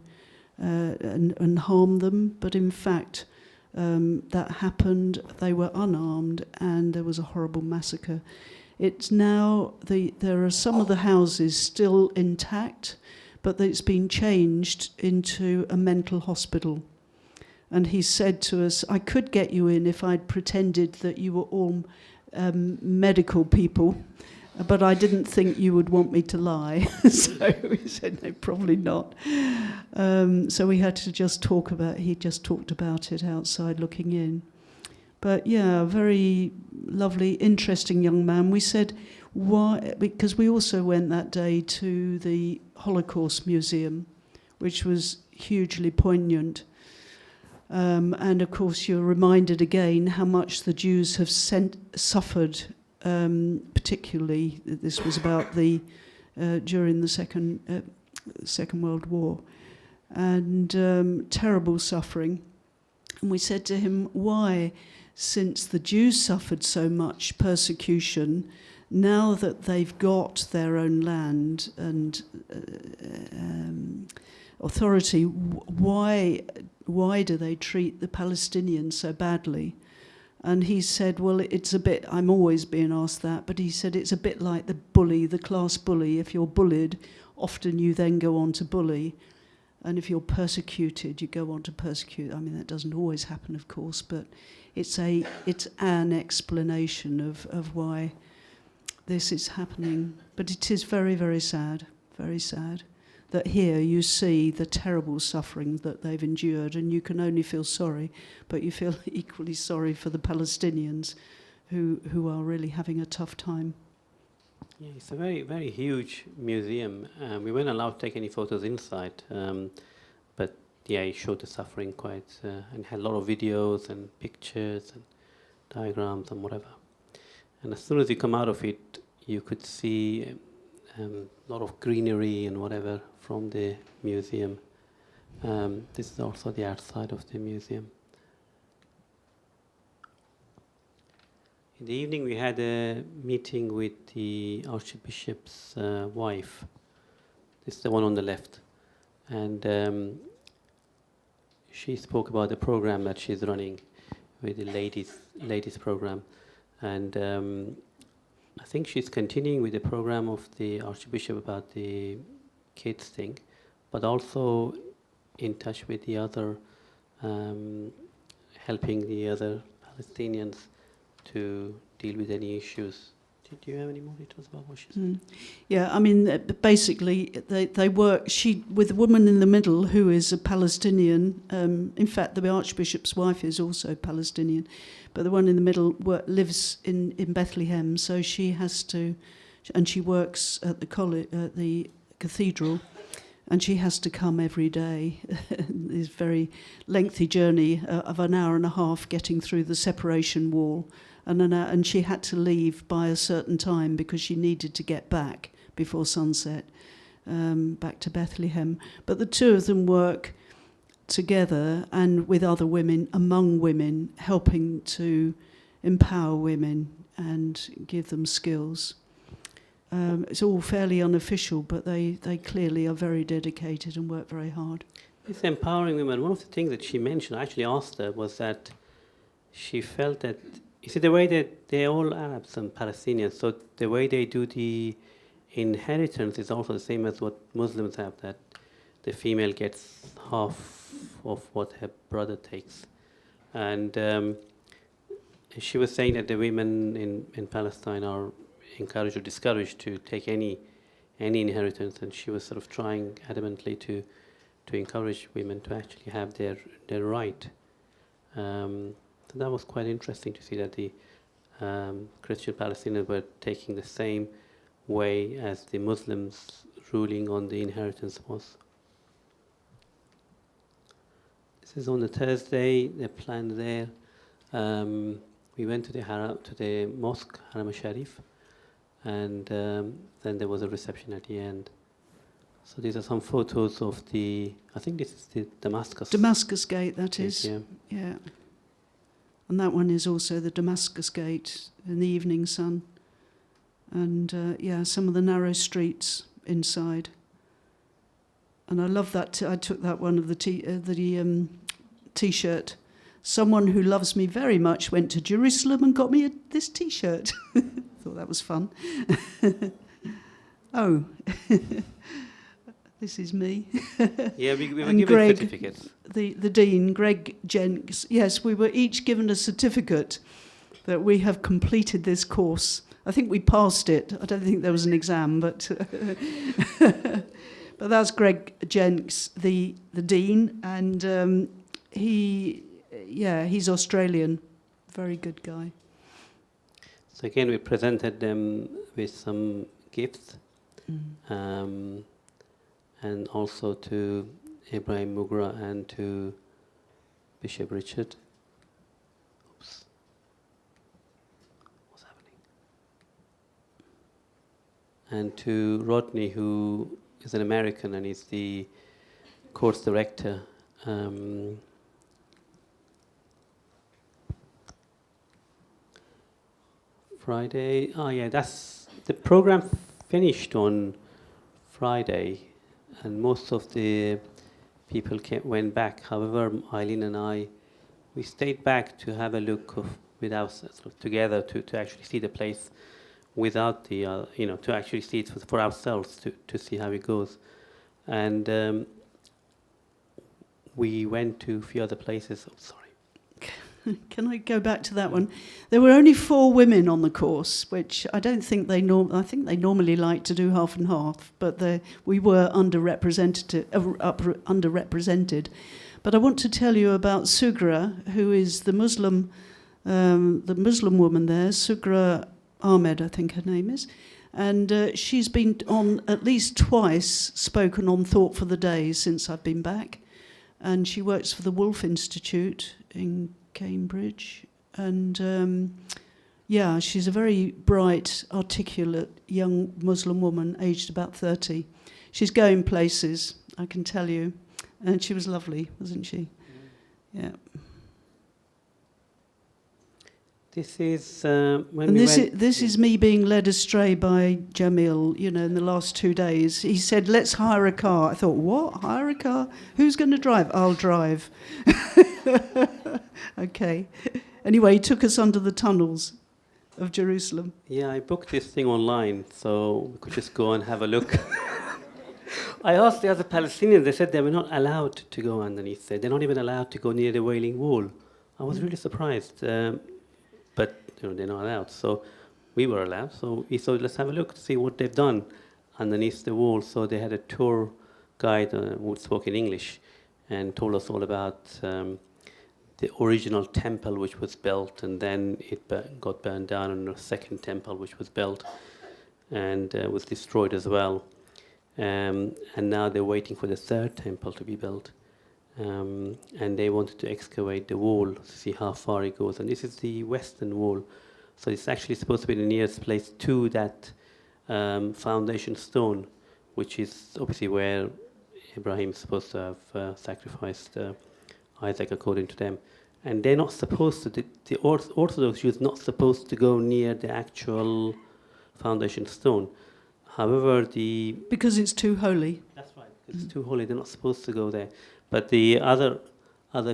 and harm them, but in fact that happened. They were unarmed, and there was a horrible massacre. It's now there are some of the houses still intact, but it's been changed into a mental hospital. And he said to us, "I could get you in if I'd pretended that you were all medical people, but I didn't think you would want me to lie." So we said, "No, probably not." So we had to he just talked about it outside looking in. But yeah, very lovely, interesting young man. We said, why? Because we also went that day to the Holocaust Museum, which was hugely poignant. And of course, you're reminded again how much the Jews have suffered, particularly, this was about during the Second World War, and terrible suffering. And we said to him, why, since the Jews suffered so much persecution, now that they've got their own land and authority, why do they treat the Palestinians so badly? And he said, well, it's a bit, I'm always being asked that, but he said it's a bit like the class bully. If you're bullied, often you then go on to bully. And if you're persecuted, you go on to persecute. I mean, that doesn't always happen, of course, but it's an explanation of why this is happening. But it is very, very sad, that here you see the terrible suffering that they've endured, and you can only feel sorry, but you feel equally sorry for the Palestinians who are really having a tough time. Yeah, it's a very, very huge museum. We weren't allowed to take any photos inside, but yeah, it showed the suffering quite, and had a lot of videos and pictures and diagrams and whatever. And as soon as you come out of it, you could see a lot of greenery and whatever from the museum. This is also the outside of the museum. In the evening, we had a meeting with the Archbishop's wife. This is the one on the left. And she spoke about the program that she's running with the ladies program. And I think she's continuing with the program of the Archbishop about the kids thing, but also in touch with the other, helping the other Palestinians to deal with any issues Do you have any more details about what she said? Yeah, I mean, basically, they work. She with the woman in the middle, who is a Palestinian. In fact, the Archbishop's wife is also Palestinian, but the one in the middle lives in Bethlehem. So she has to, and she works at the college, at the cathedral, and she has to come every day. This very lengthy journey of an hour and a half getting through the separation wall. And she had to leave by a certain time because she needed to get back before sunset, back to Bethlehem. But the two of them work together and with other women, among women, helping to empower women and give them skills. It's all fairly unofficial, but they clearly are very dedicated and work very hard. It's empowering women. One of the things that she mentioned, I actually asked her, was that she felt that, you see, the way that they're all Arabs and Palestinians, so the way they do the inheritance is also the same as what Muslims have, that the female gets half of what her brother takes. And she was saying that the women in Palestine are encouraged or discouraged to take any inheritance, and she was sort of trying adamantly to encourage women to actually have their right. So that was quite interesting to see that the Christian Palestinians were taking the same way as the Muslims ruling on the inheritance was. This is on the Thursday, the plan there. We went to the Mosque, Haram al-Sharif, and then there was a reception at the end. So these are some photos of I think this is the Damascus Gate, that is. Yeah. And that one is also the Damascus Gate in the evening sun. And some of the narrow streets inside. And I love that. I took that one of the T-shirt. Someone who loves me very much went to Jerusalem and got me this T-shirt. Thought that was fun. Oh, this is me. Yeah, we were and given Greg, certificates. The Dean, Greg Jenks. Yes, we were each given a certificate that we have completed this course. I think we passed it. I don't think there was an exam, but but that's Greg Jenks, the Dean, and he's Australian, very good guy. So again, we presented them with some gifts, and also to Ibrahim Mugra and to Bishop Richard. Oops. What's happening? And to Rodney, who is an American and is the course director. Friday. Oh yeah, that's the program finished on Friday, and most of the people went back. However, Eileen and I, we stayed back to have a look together to actually see the place without the to actually see it for ourselves to see how it goes, and we went to a few other places. Oh, sorry. Can I go back to that one? There were only 4 women on the course, which I don't think I think they normally like to do half and half, but we were underrepresented. But I want to tell you about Sugra, who is the Muslim woman there, Sugra Ahmed, I think her name is, and she's been on at least twice spoken on Thought for the Day since I've been back, and she works for the Wolf Institute in Cambridge, and she's a very bright, articulate young Muslim woman, aged about 30. She's going places, I can tell you, and she was lovely, wasn't she? Yeah. This is this is me being led astray by Jamil, in the last 2 days. He said, let's hire a car. I thought, what? Hire a car? Who's going to drive? I'll drive. Okay. Anyway, he took us under the tunnels of Jerusalem. Yeah, I booked this thing online, so we could just go and have a look. I asked the other Palestinians, they said they were not allowed to go underneath there. They're not even allowed to go near the Wailing Wall. I was really surprised. But they're not allowed. So we were allowed. So we thought, let's have a look to see what they've done underneath the wall. So they had a tour guide who spoke in English and told us all about the original temple which was built, and then it got burned down, and a second temple which was built and was destroyed as well. And now they're waiting for the third temple to be built. And they wanted to excavate the wall to see how far it goes. And this is the western wall. So it's actually supposed to be the nearest place to that foundation stone, which is obviously where Abraham is supposed to have sacrificed Isaac according to them. And they're not supposed to, the Orthodox Jews not supposed to go near the actual foundation stone. However, because it's too holy. That's right, because it's too holy, they're not supposed to go there. But the other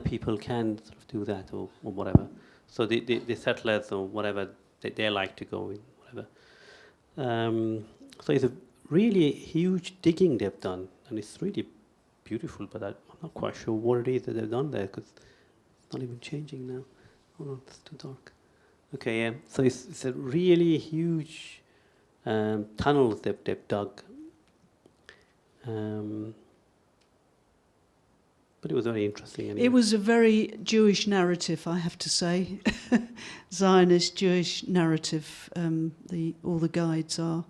people can sort of do that or whatever. So the settlers or whatever, they like to go in, whatever. So it's a really huge digging they've done, and it's really beautiful, but I'm not quite sure what it is that they've done there, because it's not even changing now. Oh no, it's too dark. Okay, yeah, so it's a really huge tunnels they've dug. But it was very interesting. Anyway. It was a very Jewish narrative, I have to say. Zionist Jewish narrative. All the guides are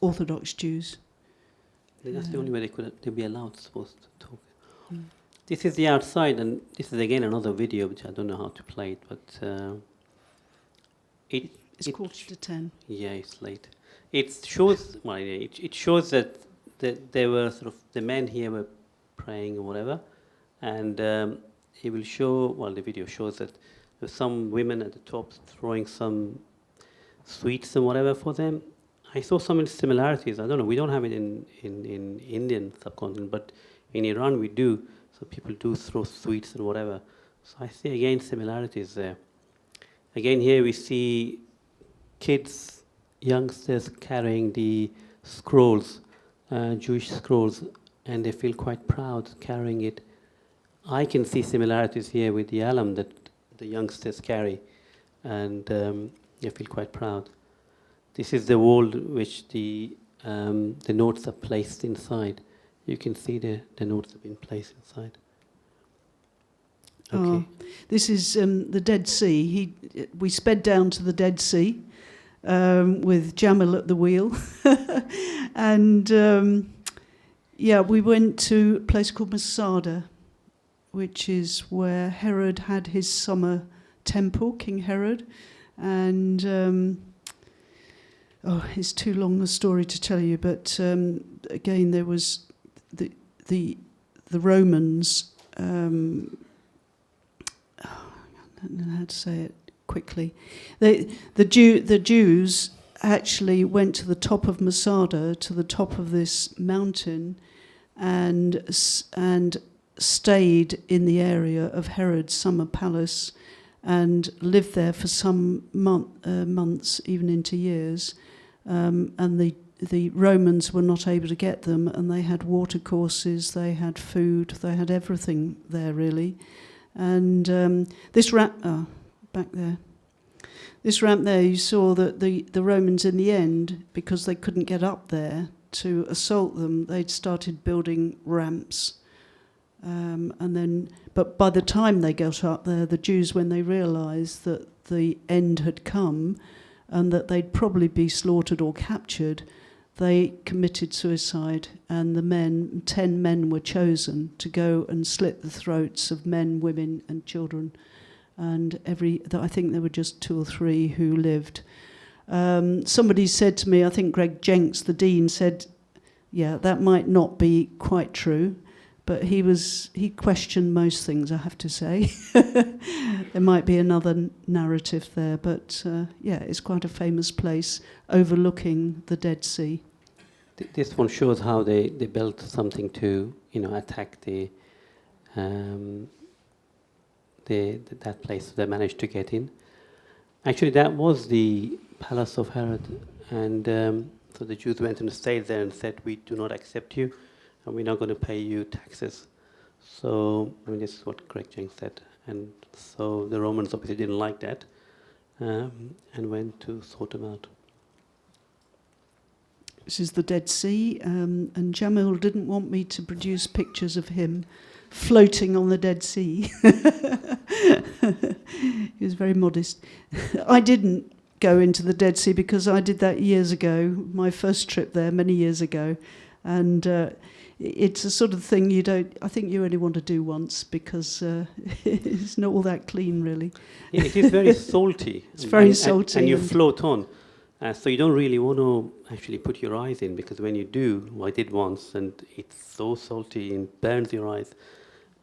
Orthodox Jews. That's the only way they'd be allowed, supposed to talk. This is the outside, and this is again another video which I don't know how to play it, but it's 9:45. Yeah, it's late. It shows it shows that there were sort of the men here were praying or whatever, and it will show. Well, the video shows that there's some women at the top throwing some sweets and whatever for them. I saw some similarities. I don't know. We don't have it in Indian subcontinent, but in Iran we do. So people do throw sweets and whatever. So I see again similarities there. Again here we see kids, youngsters carrying the scrolls, Jewish scrolls, and they feel quite proud carrying it. I can see similarities here with the Alam that the youngsters carry, and they feel quite proud. This is the wall which the notes are placed inside. You can see the notes have been placed inside. Okay. This is the Dead Sea. We sped down to the Dead Sea with Jamil at the wheel. And we went to a place called Masada, which is where Herod had his summer temple, King Herod. And it's too long a story to tell you, but again, there was the Romans. I don't know how to say it quickly. The Jews actually went to the top of Masada, to the top of this mountain, and stayed in the area of Herod's summer palace, and lived there for some months, even into years. And the Romans were not able to get them, and they had water courses, they had food, they had everything there really. And this ramp, back there. This ramp there, you saw that the Romans in the end, because they couldn't get up there to assault them, they'd started building ramps. But by the time they got up there, the Jews, when they realised that the end had come and that they'd probably be slaughtered or captured, they committed suicide, and 10 men were chosen to go and slit the throats of men, women and children. And I think there were just 2 or 3 who lived. Somebody said to me, I think Greg Jenks, the dean, said, yeah, that might not be quite true, but he questioned most things, I have to say. There might be another narrative there, but it's quite a famous place overlooking the Dead Sea. This one shows how they built something to attack that place they managed to get in. Actually, that was the palace of Herod, and so the Jews went and stayed there and said, we do not accept you, and we're not going to pay you taxes. So, this is what Greg Jenks said. And so the Romans obviously didn't like that, and went to sort them out. This is the Dead Sea, and Jamil didn't want me to produce pictures of him floating on the Dead Sea. He was very modest. I didn't go into the Dead Sea because I did that years ago, my first trip there many years ago, and it's a sort of thing I think you only want to do once because it's not all that clean, really. Yeah, it is very salty. It's very salty. And you float on. So you don't really want to actually put your eyes in, because when you do, well, I did once, and it's so salty and burns your eyes.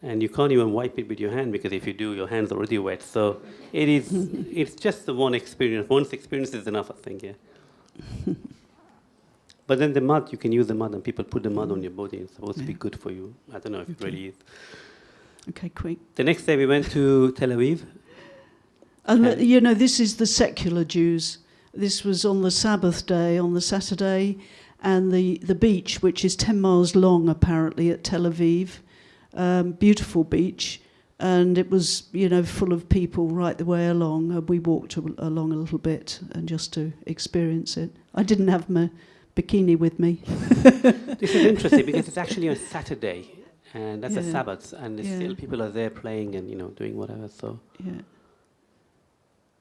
And you can't even wipe it with your hand, because if you do, your hand's already wet. So it's just the one experience. Once experience is enough, I think, yeah. But then the mud, you can use the mud, and people put the mud on your body. It's supposed to be good for you. I don't know if it really is. Okay, quick. The next day we went to Tel Aviv. And this is the secular Jews. This was on the Sabbath day, on the Saturday, and the beach, which is 10 miles long, apparently, at Tel Aviv. Beautiful beach, and it was, full of people right the way along. We walked along a little bit, and just to experience it. I didn't have my bikini with me. This is interesting, because it's actually on Saturday, and that's a Sabbath, and still people are there playing and, doing whatever, so... Yeah.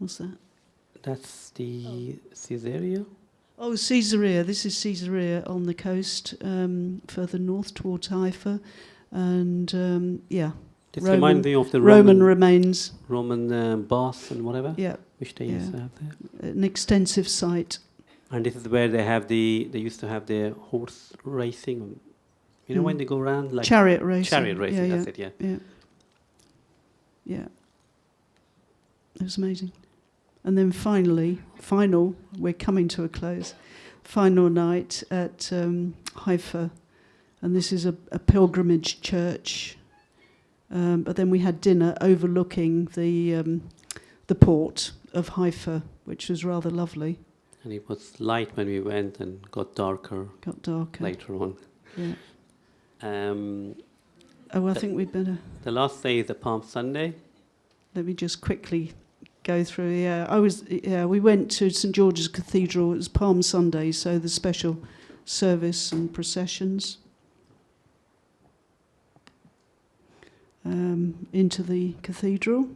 What's that? That's the Caesarea? Oh, Caesarea. This is Caesarea on the coast, further north towards Haifa. And, This reminds me of the Roman remains. Roman baths and whatever? Yeah. Which they used to have there. An extensive site. And this is where they used to have their horse racing. When they go around? Like chariot racing. Chariot racing, that's it, yeah. Yeah. Yeah. It was amazing. And then we're coming to a close, final night at Haifa. And this is a pilgrimage church. But then we had dinner overlooking the port of Haifa, which was rather lovely. And it was light when we went and got darker. Later on. Yeah. I think we'd better... The last day is the Palm Sunday. Let me just quickly... go through. We went to St George's Cathedral. It was Palm Sunday, so the special service and processions into the cathedral.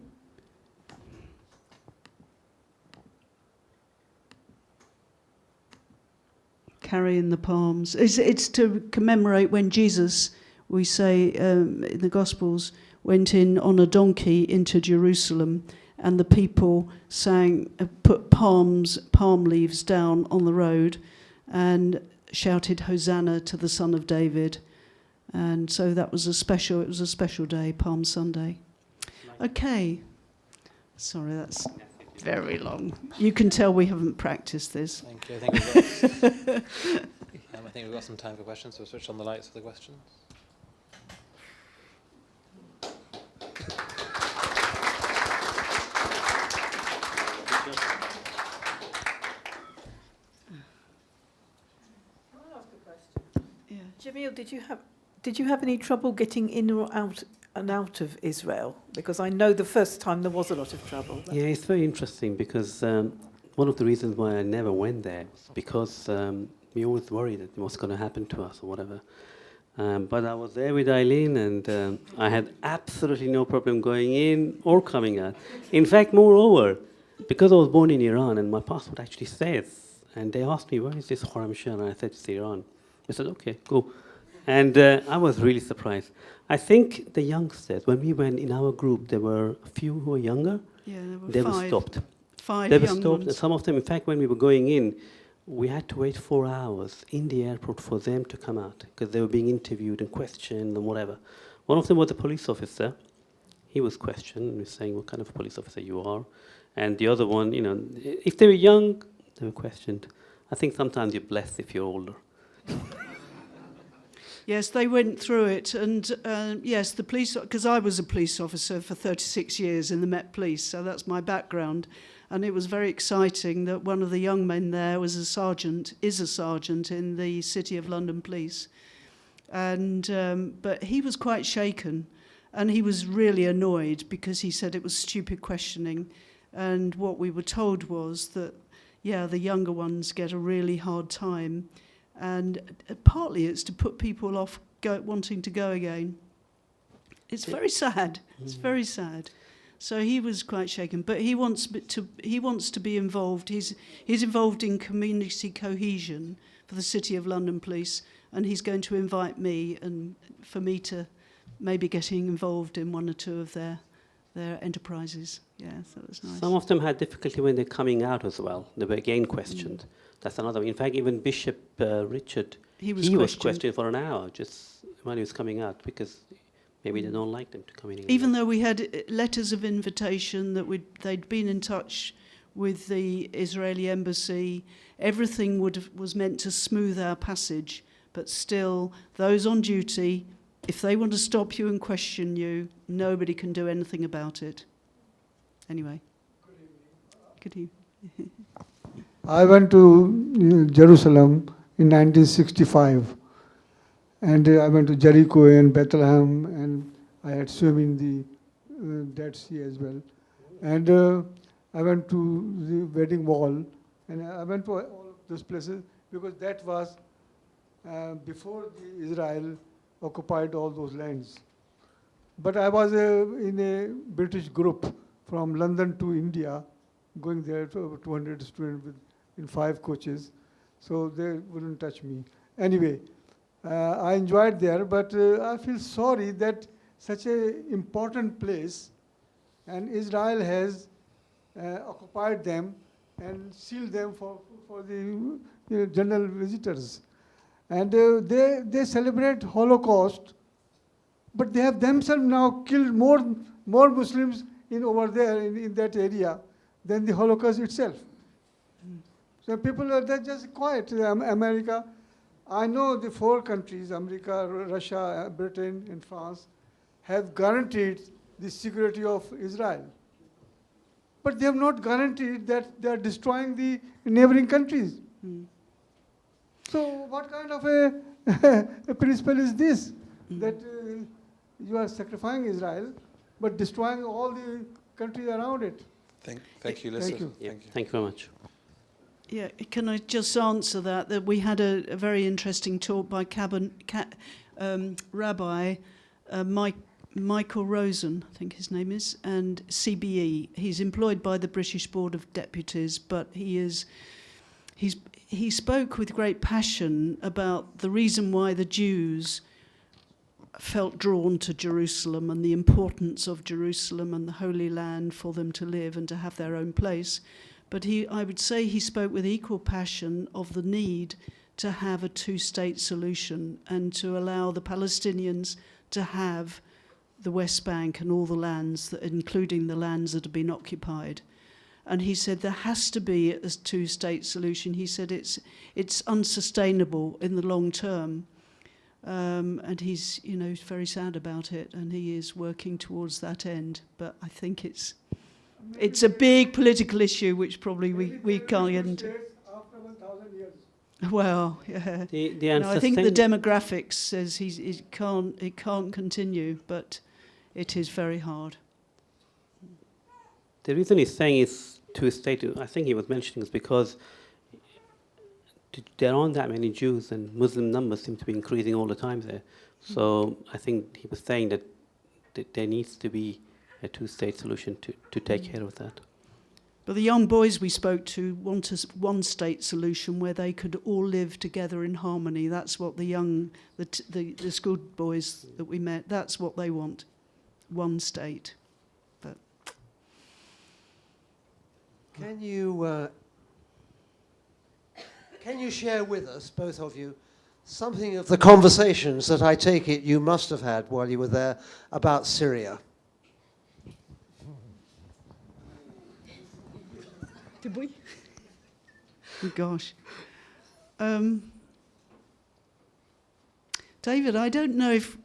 Carrying the palms. It's to commemorate when Jesus, we say in the Gospels, went in on a donkey into Jerusalem. And the people put palm leaves down on the road and shouted Hosanna to the Son of David. And so it was a special day, Palm Sunday. Okay. Sorry, that's very long. You can tell we haven't practiced this. Thank you. I think we've got some time for questions, so we'll switch on the lights for the questions. Jamil, did you have any trouble getting in or out of Israel? Because I know the first time there was a lot of trouble. Yeah, it's very interesting, because one of the reasons why I never went there was because we always worried that what's going to happen to us or whatever. But I was there with Eileen, and I had absolutely no problem going in or coming out. In fact, moreover, because I was born in Iran, and my passport actually says, and they asked me, where is this Khorramshahr? And I said, it's Iran. I said, okay, go. And I was really surprised. I think the youngsters, when we went in our group, there were a few who were younger. Yeah, they were stopped. They were stopped. And some of them, in fact, when we were going in, we had to wait 4 hours in the airport for them to come out, because they were being interviewed and questioned and whatever. One of them was a police officer. He was questioned and was saying, what kind of police officer you are? And the other one, if they were young, they were questioned. I think sometimes you're blessed if you're older. Yes, they went through it, and yes, the police, because I was a police officer for 36 years in the Met Police, so that's my background, and it was very exciting that one of the young men there is a sergeant in the City of London Police, and but he was quite shaken, and he was really annoyed because he said it was stupid questioning, And what we were told was that, yeah, the younger ones get a really hard time, and partly it's to put people off wanting to go again. It's very sad. It's very sad. So he was quite shaken, but he wants to be involved. He's involved in community cohesion for the City of London Police, and he's going to invite me and for me to maybe getting involved in one or two of their enterprises. Yeah, so that was nice. Some of them had difficulty when they're coming out as well. They were again questioned. That's another. In fact, even Bishop Richard, he was questioned for an hour just when he was coming out, because maybe they don't like them to come in. Even though we had letters of invitation that they'd been in touch with the Israeli embassy, everything was meant to smooth our passage, but still, those on duty, if they want to stop you and question you, nobody can do anything about it. Anyway. Good evening. I went to Jerusalem in 1965, and I went to Jericho and Bethlehem, and I had swum in the Dead Sea as well. And I went to the Wailing Wall, and I went to all of those places because that was before Israel occupied all those lands. But I was in a British group from London to India, going there to over 200 students in 5 coaches, so they wouldn't touch me. Anyway, I enjoyed there, but I feel sorry that such an important place, and Israel has occupied them and sealed them for the general visitors. And they celebrate Holocaust, but they have themselves now killed more Muslims over there in that area than the Holocaust itself. So people they're just quiet. America, I know the 4 countries, America, Russia, Britain, and France, have guaranteed the security of Israel. But they have not guaranteed that they are destroying the neighboring countries. So what kind of a principle is this? That you are sacrificing Israel, but destroying all the countries around it. Thank you, Lisa. Thank you. Yeah, thank you very much. Yeah, can I just answer that we had a very interesting talk by Rabbi Michael Rosen, I think his name is, and CBE. He's employed by the British Board of Deputies, but he spoke with great passion about the reason why the Jews felt drawn to Jerusalem and the importance of Jerusalem and the Holy Land for them to live and to have their own place. But I would say he spoke with equal passion of the need to have a 2-state solution and to allow the Palestinians to have the West Bank and all the lands, including the lands that have been occupied. And he said there has to be a 2-state solution. He said it's unsustainable in the long term. And he's very sad about it, and he is working towards that end. But I think it's a big political issue, which probably we can't get into. After 1,000 years. Well, yeah. I think the demographics says it can't continue, but it is very hard. The reason he's saying it's 2-state, I think he was mentioning, is because there aren't that many Jews, and Muslim numbers seem to be increasing all the time there. So I think he was saying that there needs to be a 2-state solution to take care of that. But the young boys we spoke to want a 1-state solution where they could all live together in harmony. That's what the school boys that we met, that's what they want, 1 state. But Can you share with us, both of you, something of the conversations that I take it you must have had while you were there about Syria? did we? Oh, gosh. David, I don't know if...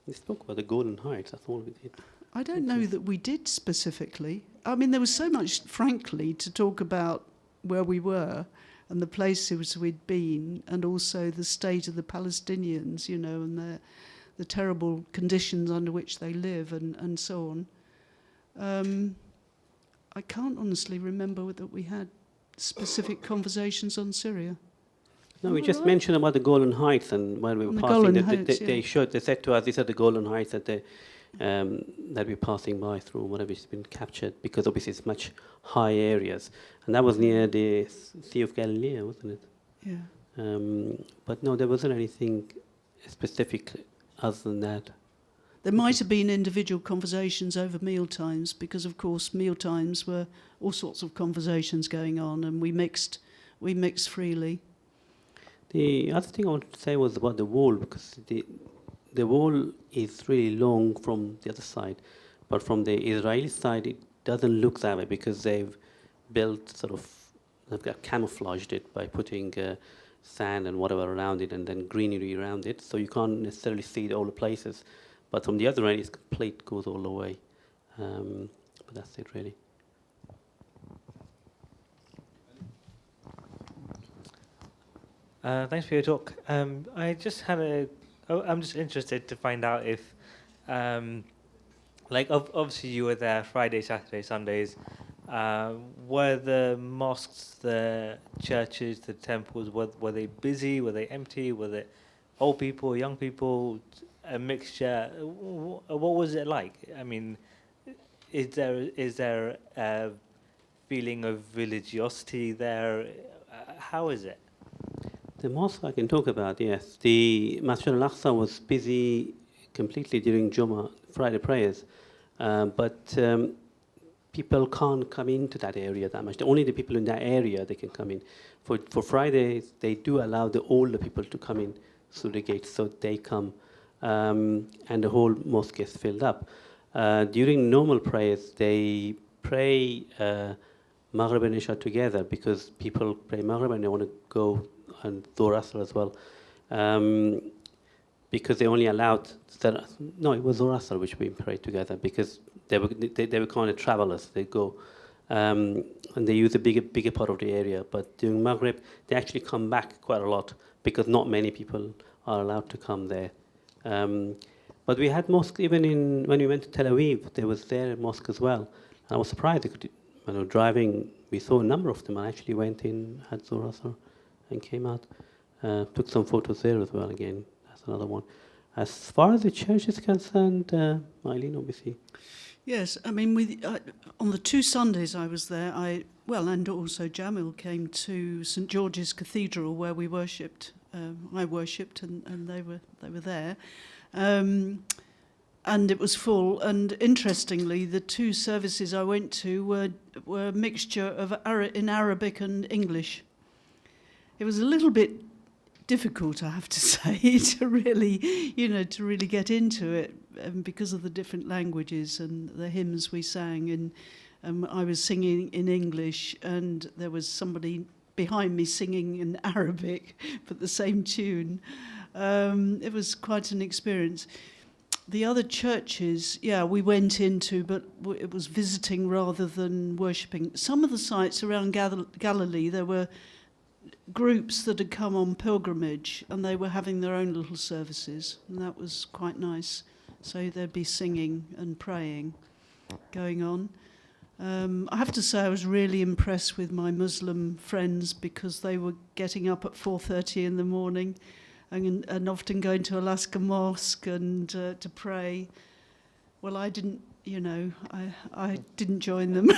We spoke about the Golden Heights, that's all we did. I don't know that we did specifically. I mean, there was so much, frankly, to talk about where we were and the places we'd been, and also the state of the Palestinians, and the terrible conditions under which they live and so on. I can't honestly remember that we had specific conversations on Syria. No, we Am I just right? mentioned about the Golan Heights, and when we On were the passing, Golan they Heights, yeah. they said to us, these are the Golan Heights that that we're passing by through, whatever has been captured, because obviously it's much high areas, and that was near the Sea of Galilee, wasn't it? Yeah. But no, there wasn't anything specific other than that. There might have been individual conversations over meal times, because of course meal times were all sorts of conversations going on, and we mixed freely. The other thing I wanted to say was about the wall, because the wall is really long from the other side, but from the Israeli side it doesn't look that way, because they've camouflaged it by putting sand and whatever around it, and then greenery around it, so you can't necessarily see all the places. But from the other end, it's complete, goes all the way. But that's it, really. Thanks for your talk. I just had I'm just interested to find out if, obviously you were there Friday, Saturday, Sundays. Were the mosques, the churches, the temples, were they busy? Were they empty? Were they old people, young people, a mixture? What was it like? I mean, is there a feeling of religiosity there? How is it? The mosque I can talk about, yes. The Masjid al-Aqsa was busy completely during Jummah, Friday prayers, but people can't come into that area that much. Only the people in that area, they can come in. For Fridays, they do allow the older people to come in through the gates, so they come, and the whole mosque gets filled up. During normal prayers, they pray Maghrib and Isha together, because people pray Maghrib and they want to go and Dhuhr Asr as well, because they only allowed it was Dhuhr Asr which we prayed together, because they were kind of travelers. They go and they use a bigger part of the area. But during Maghrib, they actually come back quite a lot, because not many people are allowed to come there. But we had mosques even when we went to Tel Aviv. There was there a mosque as well. And I was surprised. Driving, we saw a number of them. I actually went in, had Dhuhr Asr, and came out. Took some photos there as well. Again, that's another one. As far as the church is concerned, Eileen, obviously. Yes, I mean, on the 2 Sundays I was there, and also Jamil came to St George's Cathedral, where we worshipped. I worshipped, and they were there, and it was full. And interestingly, the 2 services I went to were a mixture of in Arabic and English. It was a little bit difficult, I have to say, to really get into it, because of the different languages and the hymns we sang. And I was singing in English, and there was somebody behind me singing in Arabic, but the same tune. It was quite an experience. The other churches, we went into, but it was visiting rather than worshipping. Some of the sites around Galilee, there were groups that had come on pilgrimage, and they were having their own little services, and that was quite nice. So there'd be singing and praying going on. I have to say I was really impressed with my Muslim friends, because they were getting up at 4:30 in the morning and often going to Alaska Mosque and to pray. Well, I didn't, I didn't join them.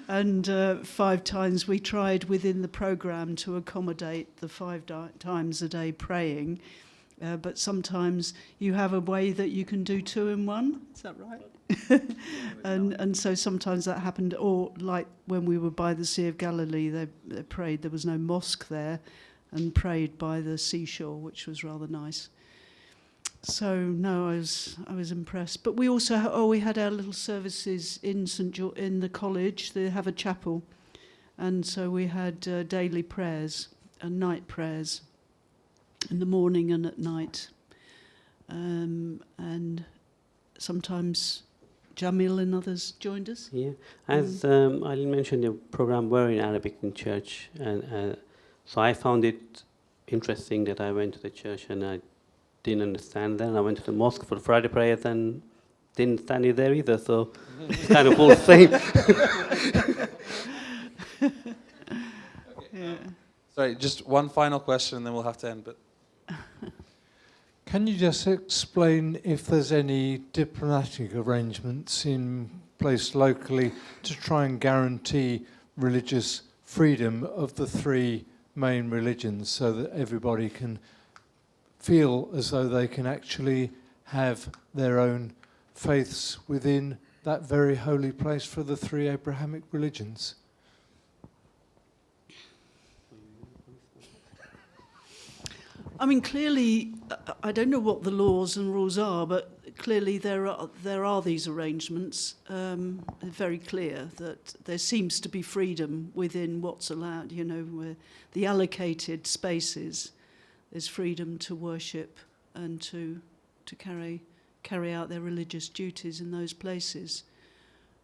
And 5 times we tried within the programme to accommodate the 5 times a day praying. But sometimes you have a way that you can do 2 in 1. Is that right? and so sometimes that happened. Or like when we were by the Sea of Galilee, they prayed. There was no mosque there, and prayed by the seashore, which was rather nice. So no, I was impressed. But we also we had our little services in in the college. They have a chapel, and so we had daily prayers and night prayers in the morning and at night, and sometimes Jamil and others joined us. Yeah, as Eileen mentioned, the program were in Arabic in church, and so I found it interesting that I went to the church and I didn't understand that. I went to the mosque for Friday prayers, and didn't stand you there either, so it's kind of all the same. Sorry, just one final question, and then we'll have to end. But Can you just explain if there's any diplomatic arrangements in place locally to try and guarantee religious freedom of the three main religions so that everybody can feel as though they can actually have their own faiths within that very holy place for the three Abrahamic religions? I mean, clearly, I don't know what the laws and rules are, but clearly there are these arrangements. Very clear that there seems to be freedom within what's allowed. You know, where the allocated spaces, there's freedom to worship and to carry out their religious duties in those places.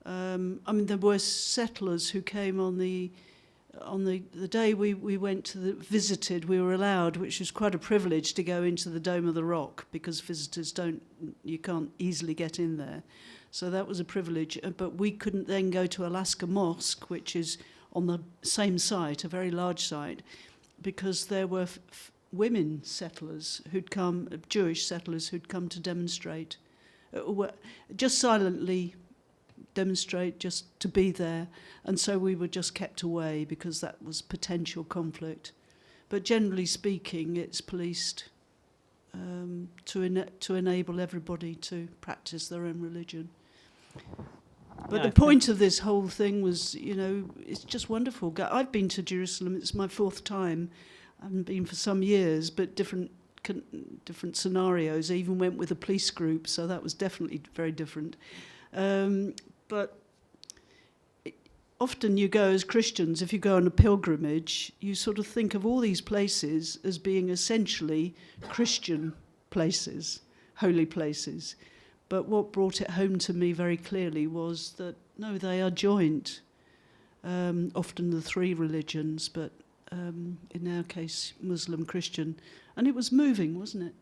I mean, there were settlers who came on the day we went to visited, we were allowed, which was quite a privilege, to go into the Dome of the Rock, because visitors you can't easily get in there. So that was a privilege. But we couldn't then go to Alaska Mosque, which is on the same site, a very large site, because there were women settlers who'd come, Jewish settlers who'd come to demonstrate, just silently demonstrate, just to be there, and so we were just kept away because that was potential conflict. But generally speaking, it's policed to enable everybody to practice their own religion. But Yeah, the point of this whole thing was, you know, it's just wonderful. I've been to Jerusalem, it's my 4th time. I haven't been for some years, but different scenarios. I even went with a police group, so that was definitely very different. But often you go as Christians, if you go on a pilgrimage, you sort of think of all these places as being essentially Christian places, holy places. But what brought it home to me very clearly was that, no, they are joint. Often the three religions, but in our case, Muslim, Christian. And it was moving, wasn't it?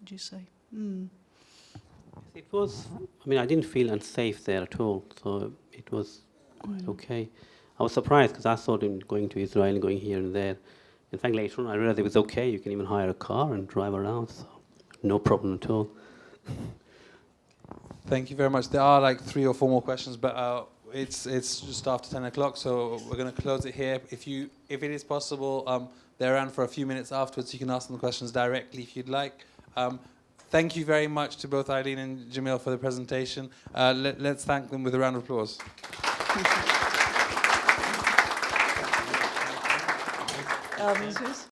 Would you say? It was, I mean, I didn't feel unsafe there at all, so it was quite okay. I was surprised because I saw them going to Israel and going here and there. In fact, later on I realized it was okay. You can even hire a car and drive around, so no problem at all. thank you very much. There are like 3 or 4 more questions, but it's just after 10 o'clock, so we're going to close it here. If it is possible, they're around for a few minutes afterwards. You can ask them questions directly if you'd like. Thank you very much to both Eileen and Jamil for the presentation. Let's thank them with a round of applause.